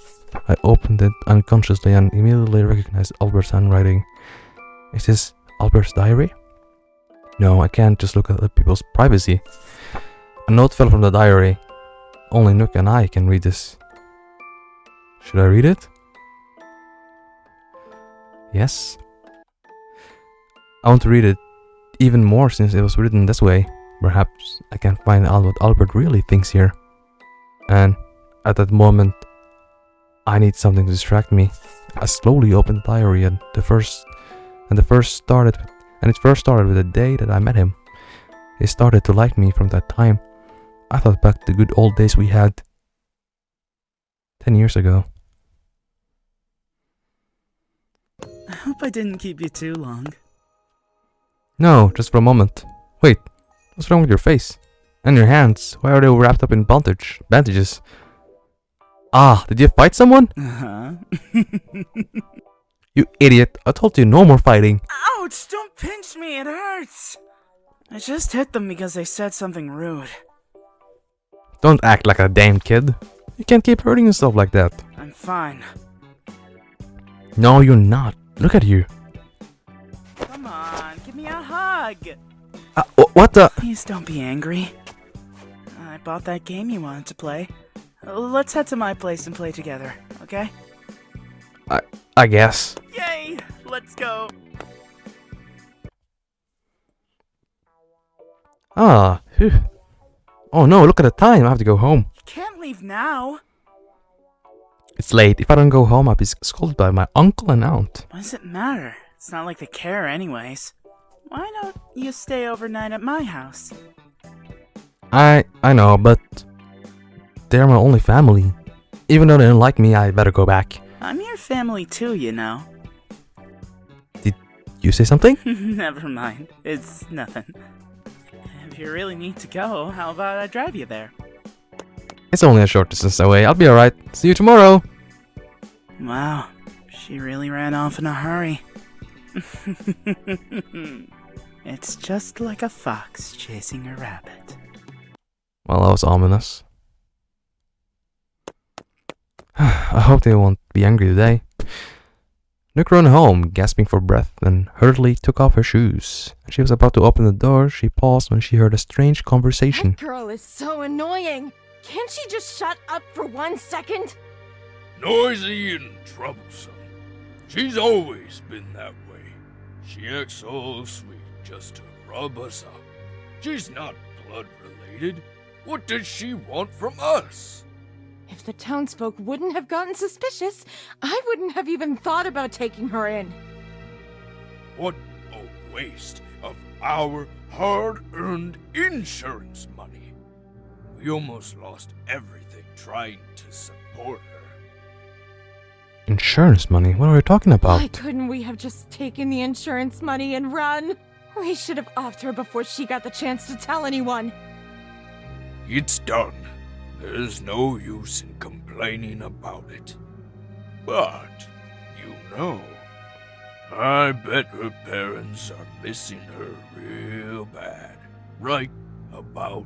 I opened it unconsciously and immediately recognized Albert's handwriting. Is this Albert's diary? No, I can't just look at other people's privacy. A note fell from the diary. Only Nook and I can read this. Should I read it? Yes. I want to read it even more since it was written this way. Perhaps I can find out what Albert really thinks here. And at that moment, I need something to distract me. I slowly opened the diary and it first started with the day that I met him. He started to like me from that time. I thought back to the good old days we had 10 years ago. I hope I didn't keep you too long. No, just for a moment. Wait, what's wrong with your face? And your hands? Why are they wrapped up in bandages? Ah, did you fight someone? Uh-huh. You idiot, I told you no more fighting. Ouch! Don't pinch me, it hurts! I just hit them because they said something rude. Don't act like a damn kid. You can't keep hurting yourself like that. I'm fine. No, you're not. Look at you. Come on, give me a hug! What the? Please don't be angry. I bought that game you wanted to play. Let's head to my place and play together, okay? I guess. Yay! Let's go! Ah, phew. Oh no, look at the time. I have to go home. You can't leave now. It's late. If I don't go home, I'll be scolded by my uncle and aunt. What does it matter? It's not like they care anyways. Why don't you stay overnight at my house? I know, but they're my only family. Even though they don't like me, I better go back. I'm your family too, you know. Did you say something? Never mind. It's nothing. If you really need to go, how about I drive you there? It's only a short distance away. I'll be alright. See you tomorrow. Wow, she really ran off in a hurry. It's just like a fox chasing a rabbit. Well, that was ominous. I hope they won't be angry today. Nook ran home, gasping for breath, and hurriedly took off her shoes. As she was about to open the door, she paused when she heard a strange conversation. That girl is so annoying. Can't she just shut up for 1 second? Noisy and troublesome. She's always been that way. She acts so sweet just to rub us up. She's not blood related. What does she want from us? If the townsfolk wouldn't have gotten suspicious, I wouldn't have even thought about taking her in. What a waste of our hard-earned insurance money. We almost lost everything trying to support her. Insurance money? What are we talking about? Why couldn't we have just taken the insurance money and run? We should have offed her before she got the chance to tell anyone. It's done. There's no use in complaining about it. But, you know, I bet her parents are missing her real bad. Right about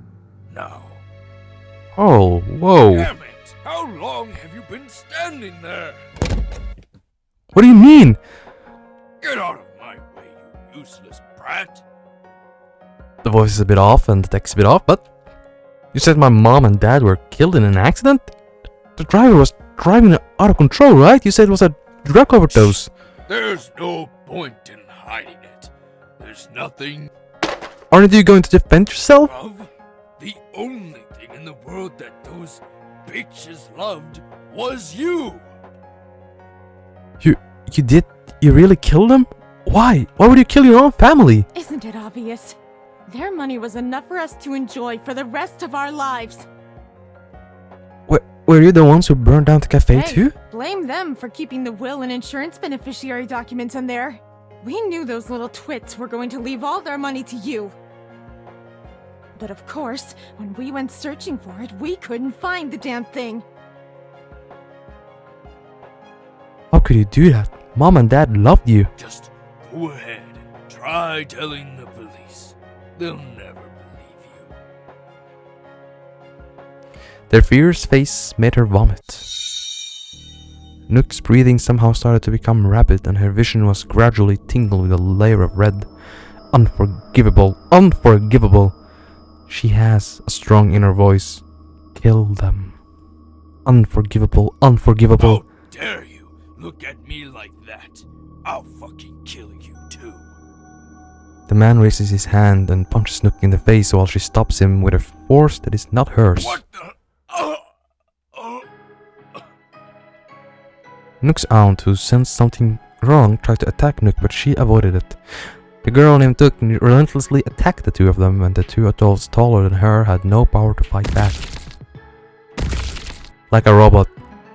now. Oh, whoa. Damn it! How long have you been standing there? What do you mean? Get out of my way, you useless brat! The voice is a bit off and the text is a bit off, but you said my mom and dad were killed in an accident? The driver was driving out of control, right? You said it was a drug overdose. There's no point in hiding it. There's nothing. Aren't you going to defend yourself? The only thing in the world that those bitches loved was you. You did? You really killed them? Why? Why would you kill your own family? Isn't it obvious? Their money was enough for us to enjoy for the rest of our lives. Were you the ones who burned down the cafe too? Blame them for keeping the will and insurance beneficiary documents in there. We knew those little twits were going to leave all their money to you. But of course, when we went searching for it, we couldn't find the damn thing. How could you do that? Mom and dad loved you. Just go ahead and try telling the police. They'll never believe you. Their fierce face made her vomit. Nook's breathing somehow started to become rapid and her vision was gradually tingled with a layer of red. Unforgivable, unforgivable. She has a strong inner voice. Kill them. Unforgivable, unforgivable. How dare you look at me like that? I'll fucking kill you too. The man raises his hand and punches Nook in the face while she stops him with a force that is not hers. What the? Nook's aunt, who sensed something wrong, tried to attack Nook, but she avoided it. The girl named Nook relentlessly attacked the two of them, and the two adults taller than her had no power to fight back. Like a robot,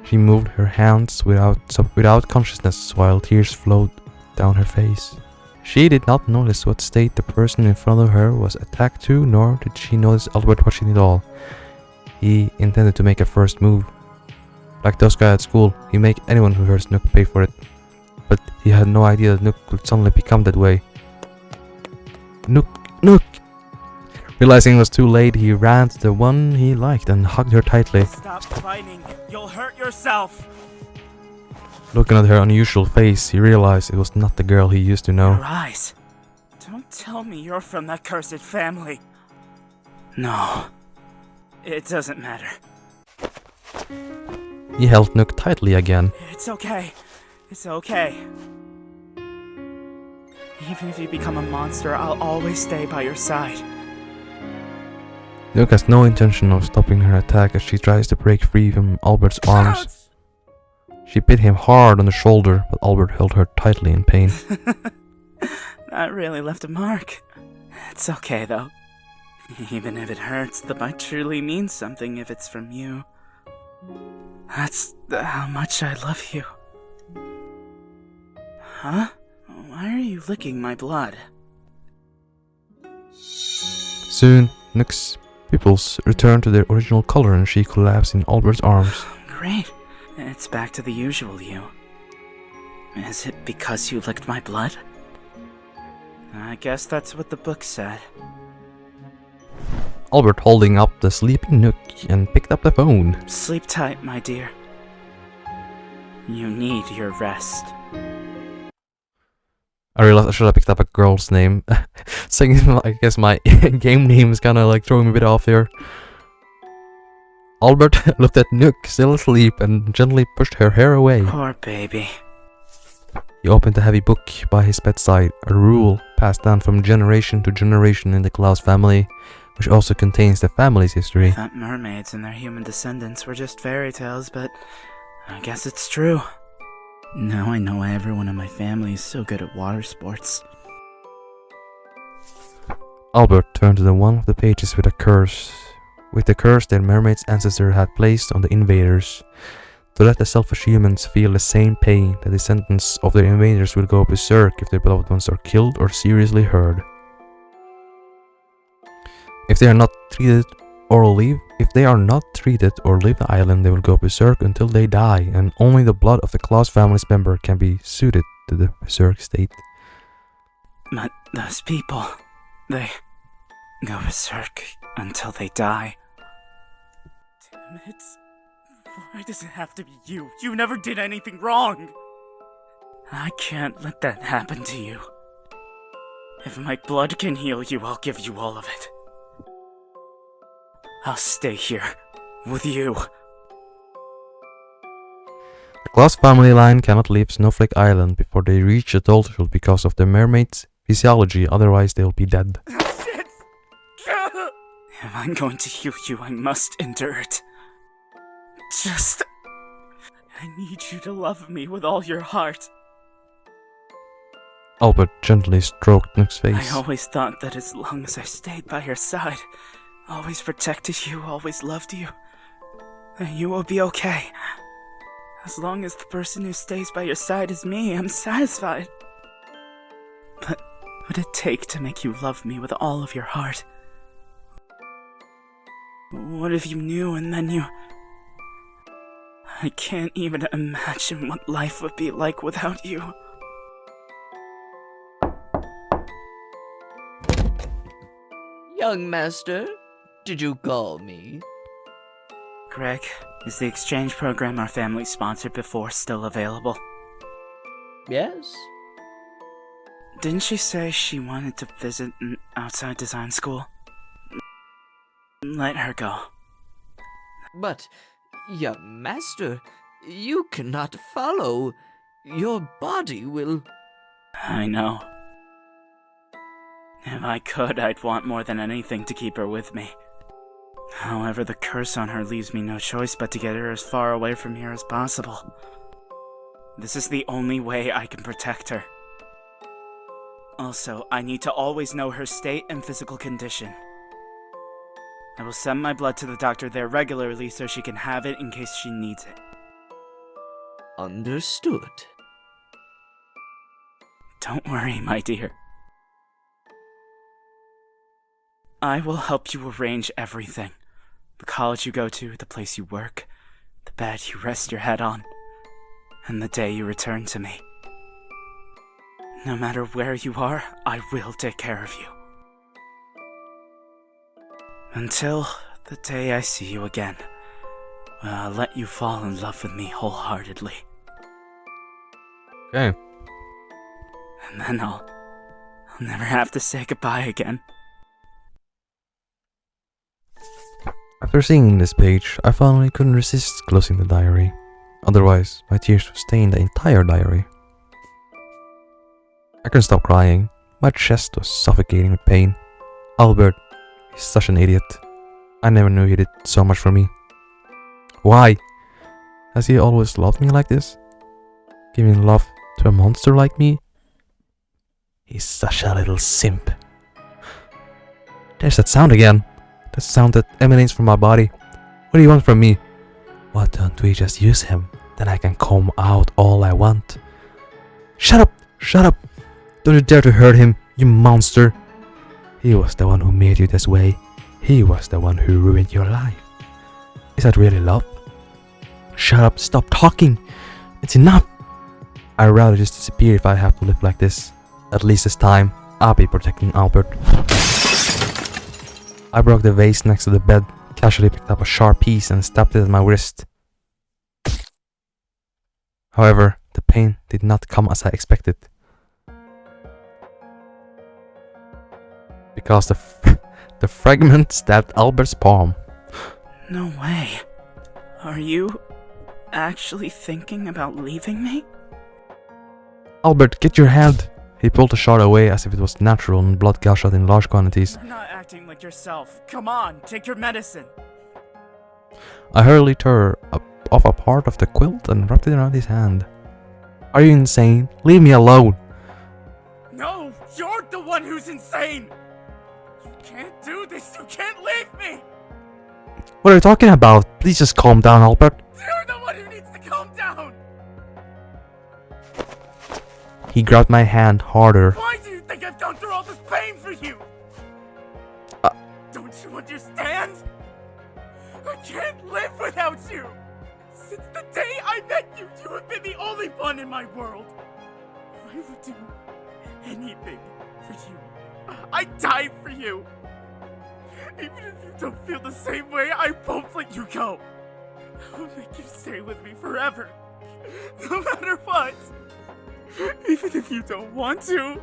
she moved her hands without consciousness while tears flowed down her face. She did not notice what state the person in front of her was attacked to, nor did she notice Albert watching it all. He intended to make a first move. Like those guys at school, he make anyone who hurts Nook pay for it. But he had no idea that Nook would suddenly become that way. Nook! Realizing it was too late, he ran to the one he liked and hugged her tightly. Stop fighting. You'll hurt yourself. Looking at her unusual face, he realized it was not the girl he used to know. Your eyes. Don't tell me you're from that cursed family. No. It doesn't matter. He held Nook tightly again. It's okay. It's okay. Even if you become a monster, I'll always stay by your side. Nook has no intention of stopping her attack as she tries to break free from Albert's arms. She bit him hard on the shoulder, but Albert held her tightly in pain. That really left a mark. It's okay though. Even if it hurts, the bite truly means something if it's from you. That's how much I love you. Huh? Why are you licking my blood? Soon, Nook's pupils returned to their original color and she collapsed in Albert's arms. Great. It's back to the usual you. Is it because you licked my blood? I guess that's what the book said. Albert holding up the sleeping Nook and picked up the phone. Sleep tight, my dear. You need your rest. I realized I should have picked up a girl's name. Saying, I guess my game name is kind of like throwing me a bit off here. Albert looked at Nook, still asleep, and gently pushed her hair away. Poor baby. He opened a heavy book by his bedside, a rule passed down from generation to generation in the Klaus family. which also contains the family's history. I thought mermaids and their human descendants were just fairy tales, but I guess it's true. Now I know why everyone in my family is so good at water sports. Albert turned to one of the pages with a curse. With the curse that mermaid's ancestor had placed on the invaders, to let the selfish humans feel the same pain that the descendants of the invaders will go berserk if their beloved ones are killed or seriously hurt. If they are not treated or leave the island, they will go berserk until they die, and only the blood of the Claus family's member can be suited to the berserk state. But those people, they go berserk until they die. Damn it. Why does it have to be you? You never did anything wrong! I can't let that happen to you. If my blood can heal you, I'll give you all of it. I'll stay here, with you. The Claus family line cannot leave Snowflake Island before they reach adulthood because of the mermaid's physiology, otherwise they'll be dead. Shit! If I'm going to heal you, I must endure it. I need you to love me with all your heart. Albert gently stroked Nook's face. I always thought that as long as I stayed by your side, always protected you, always loved you, then you will be okay. As long as the person who stays by your side is me, I'm satisfied. But what would it take to make you love me with all of your heart? What if you knew and then you... I can't even imagine what life would be like without you. Young master, did you call me? Greg, is the exchange program our family sponsored before still available? Yes. Didn't she say she wanted to visit an outside design school? Let her go. But, young master, you cannot follow. Your body will... I know. If I could, I'd want more than anything to keep her with me. However, the curse on her leaves me no choice but to get her as far away from here as possible. This is the only way I can protect her. Also, I need to always know her state and physical condition. I will send my blood to the doctor there regularly so she can have it in case she needs it. Understood. Don't worry, my dear. I will help you arrange everything. The college you go to, the place you work, the bed you rest your head on, and the day you return to me. No matter where you are, I will take care of you. Until the day I see you again, where I'll let you fall in love with me wholeheartedly. Okay. And then I'll never have to say goodbye again. After seeing this page, I finally couldn't resist closing the diary. Otherwise, my tears would stain the entire diary. I couldn't stop crying. My chest was suffocating with pain. Albert is such an idiot. I never knew he did so much for me. Why? Has he always loved me like this? Giving love to a monster like me? He's such a little simp. There's that sound again. The sound that emanates from my body. What do you want from me? Why don't we just use him? Then I can come out all I want. Shut up! Shut up! Don't you dare to hurt him, you monster! He was the one who made you this way. He was the one who ruined your life. Is that really love? Shut up, stop talking! It's enough! I'd rather just disappear if I have to live like this. At least this time, I'll be protecting Albert. I broke the vase next to the bed, casually picked up a sharp piece and stabbed it at my wrist. However, the pain did not come as I expected. Because the fragment stabbed Albert's palm. No way. Are you actually thinking about leaving me? Albert, get your hand! He pulled the shard away as if it was natural and blood gushed out in large quantities. I'm not acting like yourself. Come on, take your medicine. I hurriedly tore off a part of the quilt and wrapped it around his hand. Are you insane? Leave me alone! No, you're the one who's insane! You can't do this, you can't leave me! What are you talking about? Please just calm down, Albert. You're the one who needs to calm down! He grabbed my hand harder. Why do you think I've gone through all this pain for you? Don't you understand? I can't live without you! Since the day I met you, you have been the only one in my world. I would do anything for you. I'd die for you. Even if you don't feel the same way, I won't let you go. I will make you stay with me forever. No matter what. Even if you don't want to.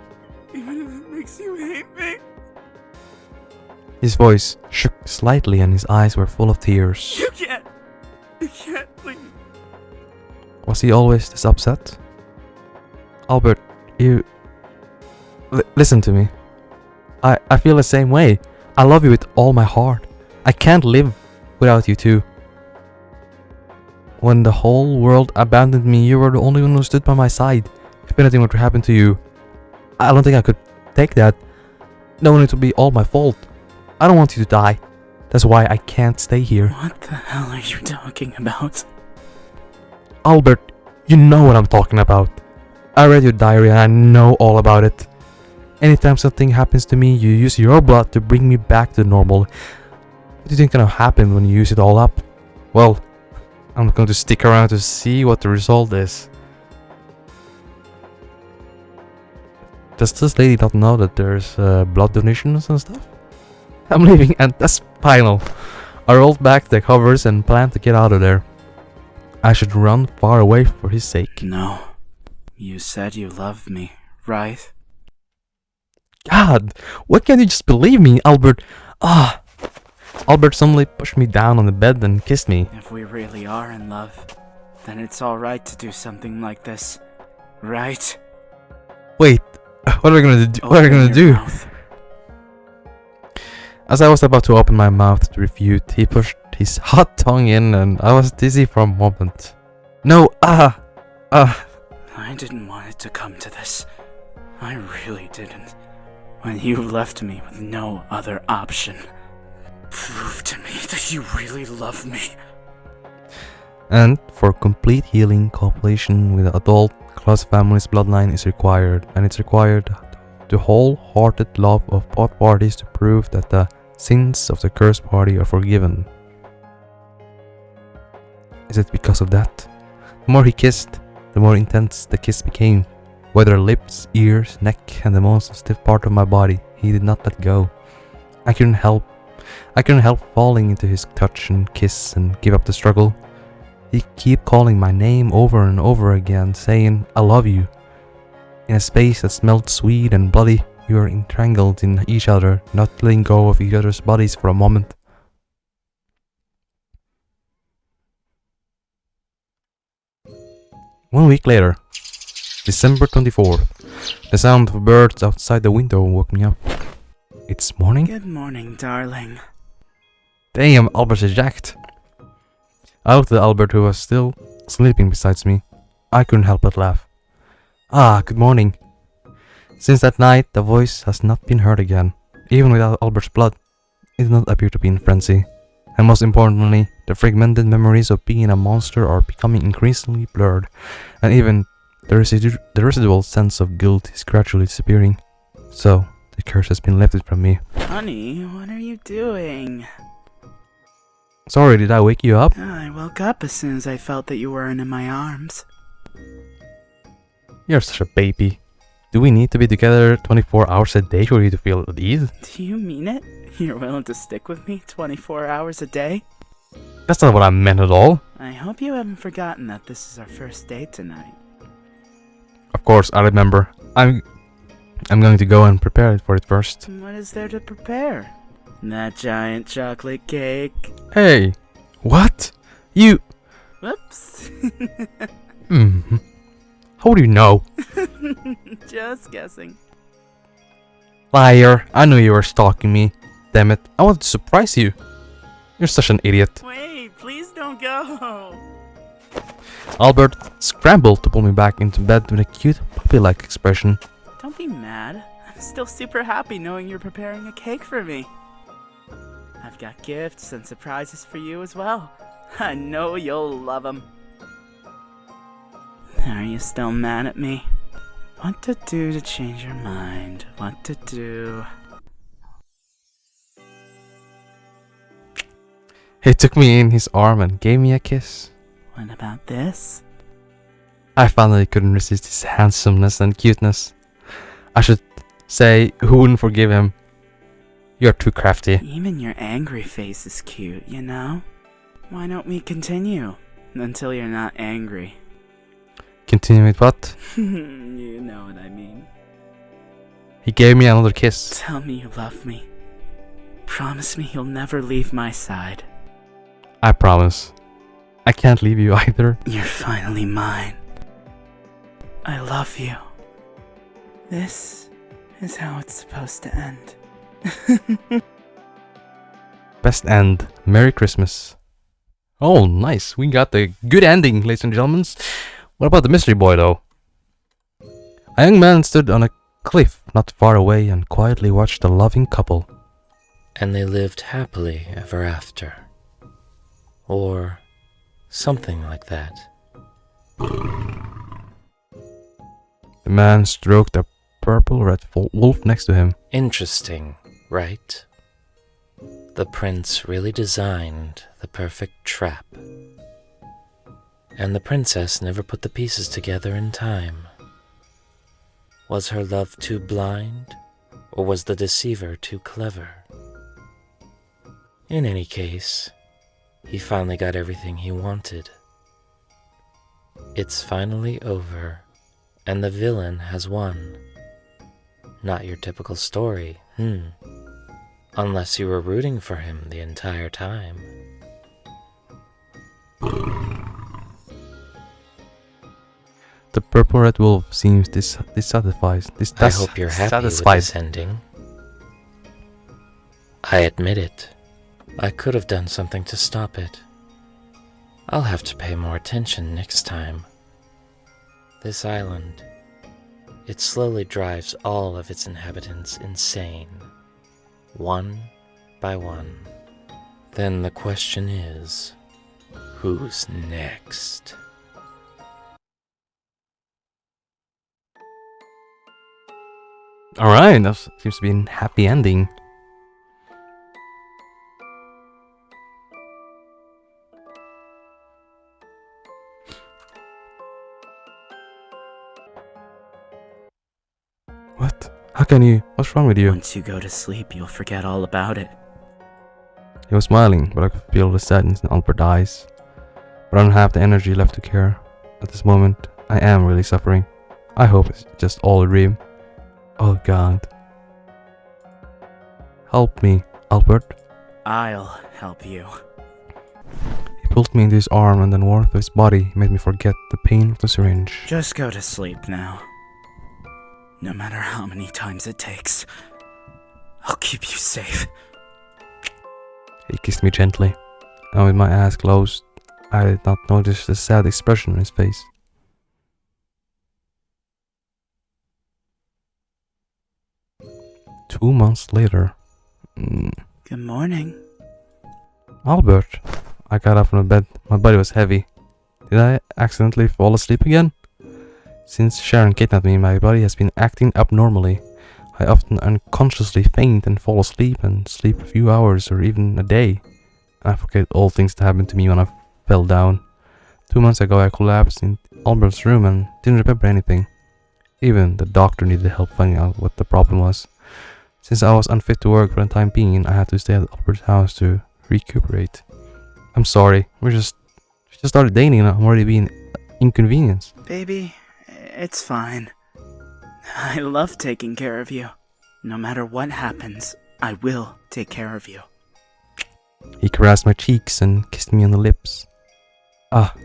Even if it makes you hate me. His voice shook slightly and his eyes were full of tears. You can't leave. Was he always this upset? Albert, you... listen to me. I feel the same way. I love you with all my heart. I can't live without you too. When the whole world abandoned me, you were the only one who stood by my side. If anything were to happen to you, I don't think I could take that. Knowing it would be all my fault. I don't want you to die. That's why I can't stay here. What the hell are you talking about? Albert, you know what I'm talking about. I read your diary and I know all about it. Anytime something happens to me, you use your blood to bring me back to normal. What do you think gonna happen when you use it all up? Well, I'm not going to stick around to see what the result is. Does this lady not know that there's blood donations and stuff? I'm leaving and that's final. I rolled back the covers and planned to get out of there. I should run far away for his sake. No. You said you loved me, right? God, why can't you just believe me, Albert? Albert suddenly pushed me down on the bed and kissed me. If we really are in love, then it's alright to do something like this, right? Wait, what are we gonna do? What are we gonna do? Mouth. As I was about to open my mouth to refute, he pushed his hot tongue in and I was dizzy for a moment. No, I didn't want it to come to this. I really didn't. When you left me with no other option. Prove to me that you really love me. And for complete healing, copulation with an adult close family's bloodline is required, and it's required the wholehearted love of both parties to prove that the sins of the cursed party are forgiven. Is it because of that? The more he kissed, the more intense the kiss became. Whether lips, ears, neck, and the most stiff part of my body, he did not let go. I couldn't help falling into his touch and kiss and give up the struggle. He kept calling my name over and over again, saying, I love you. In a space that smelled sweet and bloody, we were entrangled in each other, not letting go of each other's bodies for a moment. One week later, December 24th, the sound of birds outside the window woke me up. It's morning? Good morning, darling. Damn, Albert is jacked. I looked at Albert, who was still sleeping beside me. I couldn't help but laugh. Good morning. Since that night, the voice has not been heard again. Even without Albert's blood, it did not appear to be in frenzy. And most importantly, the fragmented memories of being a monster are becoming increasingly blurred, and even the residual sense of guilt is gradually disappearing. So, the curse has been lifted from me. Honey, what are you doing? Sorry, did I wake you up? I woke up as soon as I felt that you weren't in my arms. You're such a baby. Do we need to be together 24 hours a day for you to feel at ease? Do you mean it? You're willing to stick with me 24 hours a day? That's not what I meant at all. I hope you haven't forgotten that this is our first date tonight. Of course, I remember. I'm going to go and prepare it for it first. What is there to prepare? That giant chocolate cake. Hey, what? You... Whoops. How do you know? Just guessing. Liar, I knew you were stalking me. Damn it, I wanted to surprise you. You're such an idiot. Wait, please don't go. Albert scrambled to pull me back into bed with a cute puppy-like expression. Don't be mad. I'm still super happy knowing you're preparing a cake for me. I've got gifts and surprises for you as well. I know you'll love them. Are you still mad at me? What to do to change your mind? What to do? He took me in his arm and gave me a kiss. What about this? I finally couldn't resist his handsomeness and cuteness. I should say, who wouldn't forgive him? You're too crafty. Even your angry face is cute, you know? Why don't we continue until you're not angry? Continue with what? You know what I mean. He gave me another kiss. Tell me you love me. Promise me you'll never leave my side. I promise. I can't leave you either. You're finally mine. I love you. This is how it's supposed to end. Best end. Merry Christmas. Oh, nice. We got the good ending, ladies and gentlemen. What about the mystery boy, though? A young man stood on a cliff not far away and quietly watched a loving couple. And they lived happily ever after. Or something like that. The man stroked a purple red wolf next to him. Interesting, right? The prince really designed the perfect trap. And the princess never put the pieces together in time. Was her love too blind, or was the deceiver too clever? In any case, he finally got everything he wanted. It's finally over, and the villain has won. Not your typical story, Unless you were rooting for him the entire time. The purple red wolf seems dissatisfied. I hope you're happy with this ending. I admit it. I could have done something to stop it. I'll have to pay more attention next time. This island, it slowly drives all of its inhabitants insane, one by one. Then the question is, who's next? Alright, that seems to be a happy ending. What? How can you? What's wrong with you? Once you go to sleep, you'll forget all about it. He was smiling, but I could feel the sadness in Albert's eyes. But I don't have the energy left to care. At this moment, I am really suffering. I hope it's just all a dream. Oh God. Help me, Albert. I'll help you. He pulled me into his arm and then warmth of his body made me forget the pain of the syringe. Just go to sleep now. No matter how many times it takes, I'll keep you safe. He kissed me gently, and with my eyes closed, I did not notice the sad expression on his face. Two months later. Good morning. Albert. I got up from the bed. My body was heavy. Did I accidentally fall asleep again? Since Sharon kidnapped me, my body has been acting abnormally. I often unconsciously faint and fall asleep and sleep a few hours or even a day. I forget all things that happened to me when I fell down. 2 months ago I collapsed in Albert's room and didn't remember anything. Even the doctor needed help finding out what the problem was. Since I was unfit to work for the time being, I had to stay at Albert's house to recuperate. I'm sorry, we just started dating and I'm already being inconvenienced. Baby, it's fine. I love taking care of you. No matter what happens, I will take care of you. He caressed my cheeks and kissed me on the lips. Ah,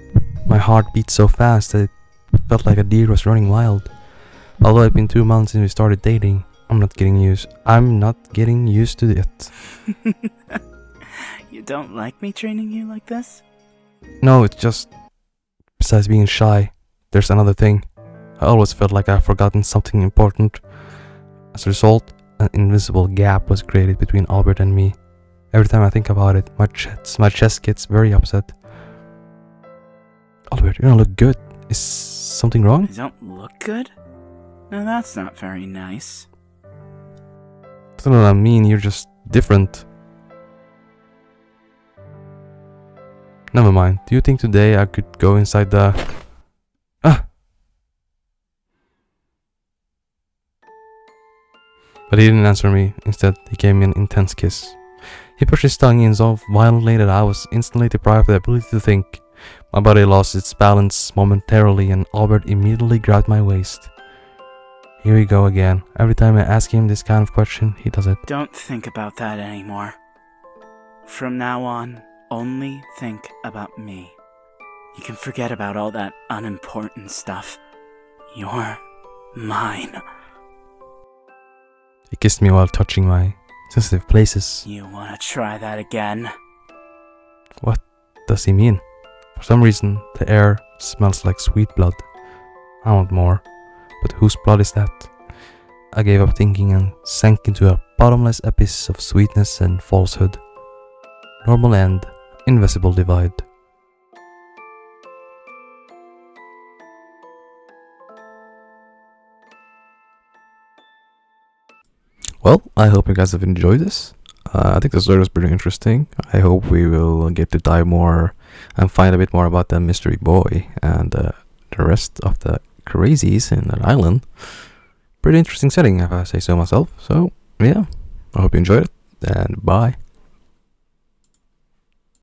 my heart beat so fast that it felt like a deer was running wild. Although it's been 2 months since we started dating, I'm not getting used to it. You don't like me training you like this? No, it's just, besides being shy, there's another thing. I always felt like I've forgotten something important. As a result, an invisible gap was created between Albert and me. Every time I think about it, my chest gets very upset. Albert, you don't look good. Is something wrong? I don't look good? No, that's not very nice. That's not what I mean, you're just different. Never mind. Do you think today I could go inside the... But he didn't answer me. Instead, he gave me an intense kiss. He pushed his tongue in so violently that I was instantly deprived of the ability to think. My body lost its balance momentarily and Albert immediately grabbed my waist. Here we go again. Every time I ask him this kind of question, he does it. Don't think about that anymore. From now on, only think about me. You can forget about all that unimportant stuff. You're mine. He kissed me while touching my sensitive places. You wanna try that again? What does he mean? For some reason, the air smells like sweet blood. I want more. But whose blood is that? I gave up thinking and sank into a bottomless abyss of sweetness and falsehood. Normal end, invisible divide. Well, I hope you guys have enjoyed this. I think the story was pretty interesting. I hope we will get to dive more and find a bit more about the mystery boy and the rest of the crazies in that island. Pretty interesting setting, if I say so myself. So, yeah, I hope you enjoyed it, and bye.